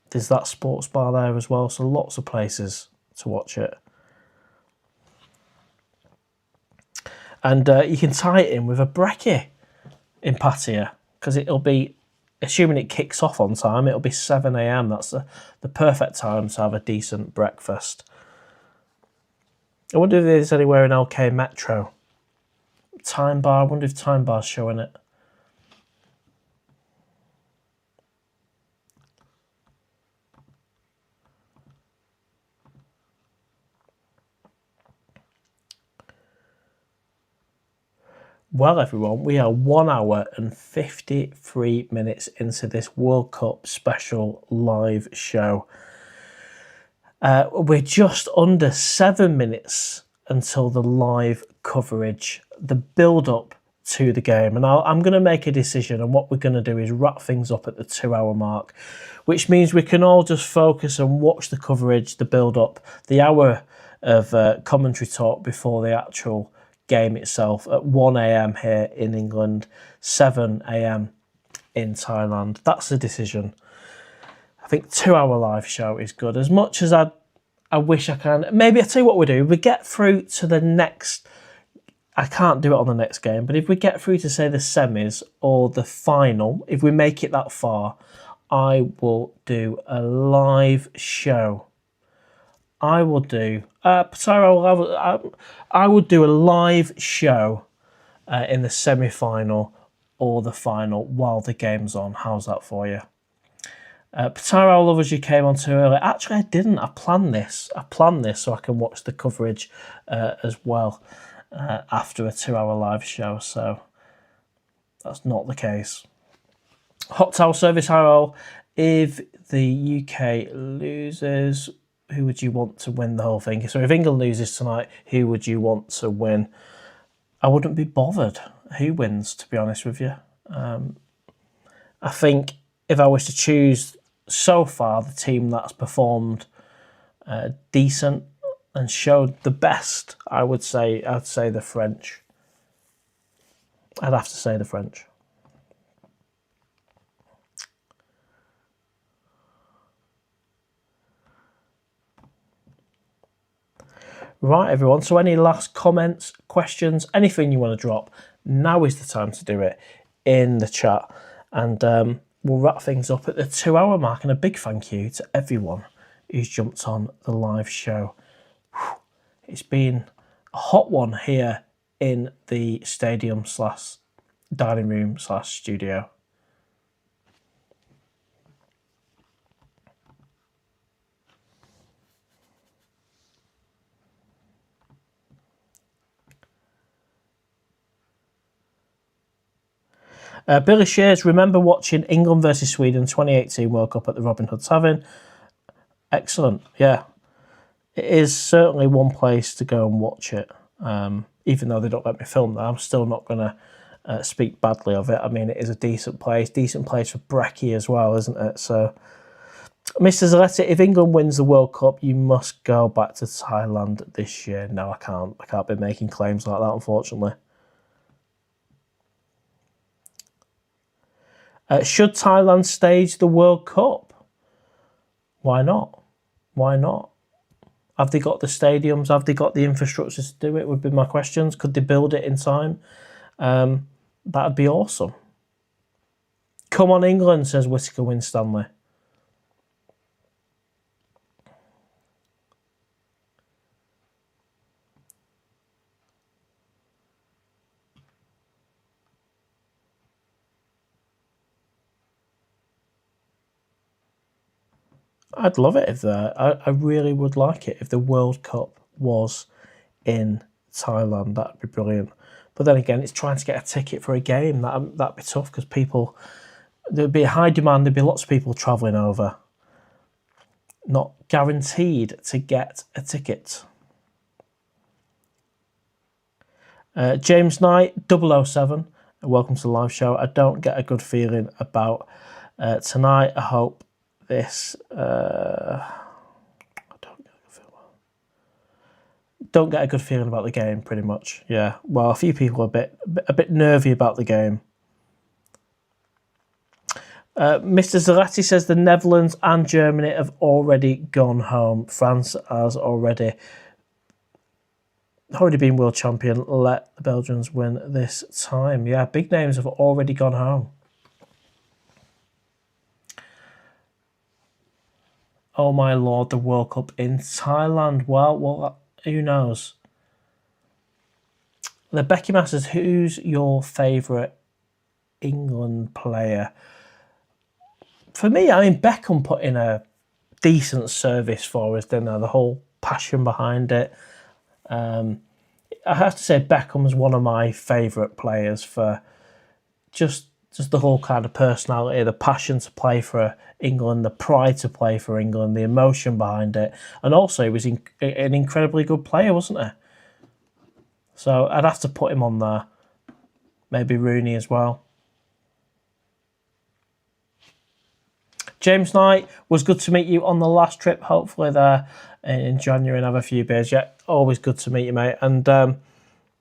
There's that sports bar there as well, so lots of places to watch it. And you can tie it in with a brekkie in Pattaya, because it'll be, assuming it kicks off on time, it'll be 7 a.m. That's the perfect time to have a decent breakfast. I wonder if there's anywhere in LK Metro. Time Bar, I wonder if Time Bar's showing it. Well, everyone, we are 1 hour and 53 minutes into this World Cup special live show. We're just under 7 minutes until the live coverage, the build-up to the game. And I'm going to make a decision, and what we're going to do is wrap things up at the 2 hour mark, which means we can all just focus and watch the coverage, the build-up, the hour of commentary talk before the actual game itself at 1 a.m. here in England, 7 a.m. in Thailand. That's the decision. I think 2 hour live show is good. As much as I wish I can, maybe I'll tell you what we do. We get through to the next, I can't do it on the next game, but if we get through to say the semis or the final, if we make it that far, I will do a live show. I will do I will do a live show in the semi-final or the final while the game's on. How's that for you? Pattaya Lovers, you came on too early. Actually, I didn't. I planned this so I can watch the coverage as well after a 2 hour live show. So that's not the case. Hot Towel Service, Harold. If the UK loses, who would you want to win the whole thing? So if England loses tonight, who would you want to win? I wouldn't be bothered who wins, to be honest with you. I think if I was to choose so far the team that's performed decent and showed the best, I'd say the French. I'd have to say the French. Right, everyone, so any last comments, questions, anything you want to drop, now is the time to do it in the chat. And we'll wrap things up at the 2 hour mark. And a big thank you to everyone who's jumped on the live show. It's been a hot one here in the stadium / dining room / studio. Billy Shears, remember watching England versus Sweden 2018 World Cup at the Robin Hood Tavern? Excellent, yeah. It is certainly one place to go and watch it. Even though they don't let me film there, I'm still not going to speak badly of it. I mean, it is a decent place for brekkie as well, isn't it? So, Mr. Zaletti, if England wins the World Cup, you must go back to Thailand this year. No, I can't. I can't be making claims like that, unfortunately. Should Thailand stage the World Cup? Why not? Why not? Have they got the stadiums? Have they got the infrastructure to do it? Would be my questions. Could they build it in time? That'd be awesome. Come on, England, says Whittaker Winstanley. I'd love it if I really would like it if the World Cup was in Thailand. That'd be brilliant. But then again, it's trying to get a ticket for a game. That'd be tough because there'd be a high demand. There'd be lots of people travelling over. Not guaranteed to get a ticket. James Knight, 007. Welcome to the live show. I don't get a good feeling about tonight. I hope this. Don't get a good feeling about the game, pretty much. Yeah. Well, a few people are a bit nervy about the game. Mr. Zarati says the Netherlands and Germany have already gone home. France has already been world champion. Let the Belgians win this time. Yeah, big names have already gone home. Oh my lord, the World Cup in Thailand. Well, who knows? The Becky Masters, who's your favourite England player? For me, I mean, Beckham put in a decent service for us, didn't they? The whole passion behind it. I have to say Beckham's one of my favourite players for just the whole kind of personality, the passion to play for England, the pride to play for England, the emotion behind it. And also he was an incredibly good player, wasn't he? So I'd have to put him on there. Maybe Rooney as well. James Knight, was good to meet you on the last trip, hopefully there in January and have a few beers. Yeah, always good to meet you, mate. And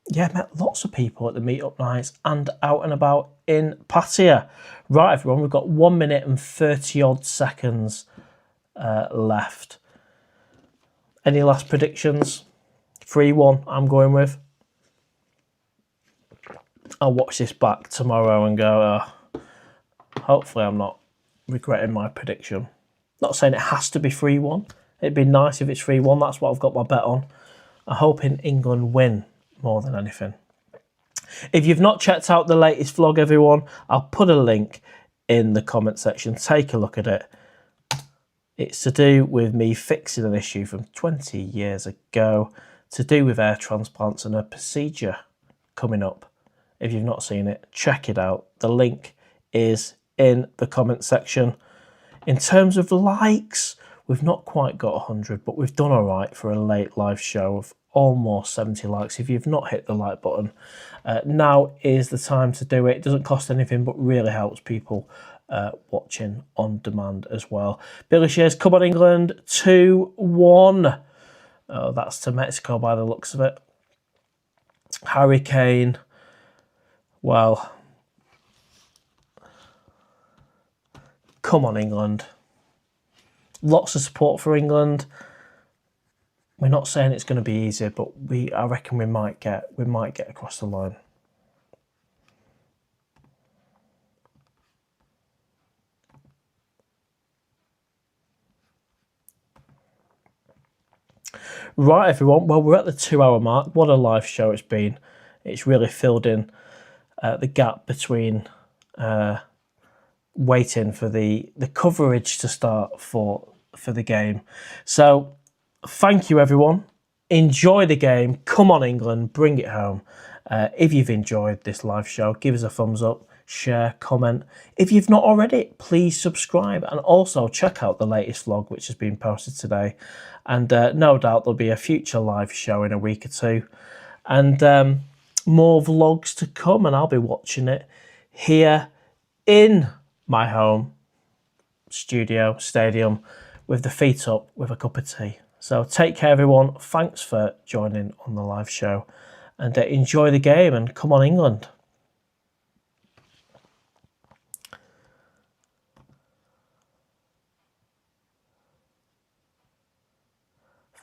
yeah, met lots of people at the meet-up nights and out and about in Pattaya. Right, everyone, we've got 1 minute and 30-odd seconds left. Any last predictions? 3-1, I'm going with. I'll watch this back tomorrow and go, hopefully I'm not regretting my prediction. Not saying it has to be 3-1. It'd be nice if it's 3-1. That's what I've got my bet on. I'm hoping England win more than anything. If you've not checked out the latest vlog, everyone, I'll put a link in the comment section. Take a look at it. It's to do with me fixing an issue from 20 years ago, to do with hair transplants and a procedure coming up. If you've not seen it, check it out. The link is in the comment section. In terms of likes, we've not quite got 100, but we've done all right for a late live show of almost 70 likes. If you've not hit the like button, now is the time to do it. It doesn't cost anything, but really helps people watching on demand as well. Billy Shears, come on England, 2-1. Oh, that's to Mexico by the looks of it. Harry Kane, well, come on England. Lots of support for England. We're not saying it's going to be easy, but I reckon we might get across the line. Right, everyone. Well, we're at the 2-hour mark. What a live show it's been. It's really filled in the gap between waiting for the coverage to start for the game. So thank you, everyone. Enjoy the game. Come on, England. Bring it home. If you've enjoyed this live show, give us a thumbs up. share, comment. If you've not already, please subscribe, and also check out the latest vlog which has been posted today. And no doubt there'll be a future live show in a week or two, and more vlogs to come, and I'll be watching it here in my home studio stadium with the feet up with a cup of tea. So take care, everyone. Thanks for joining on the live show, and enjoy the game, and come on, England.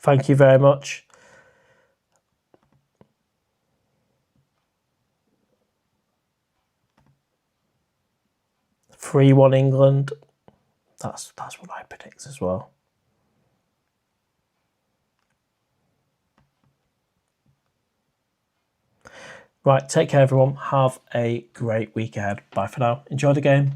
Thank you very much. 3-1 England. That's what I predict as well. Right, take care, everyone. Have a great week ahead. Bye for now. Enjoy the game.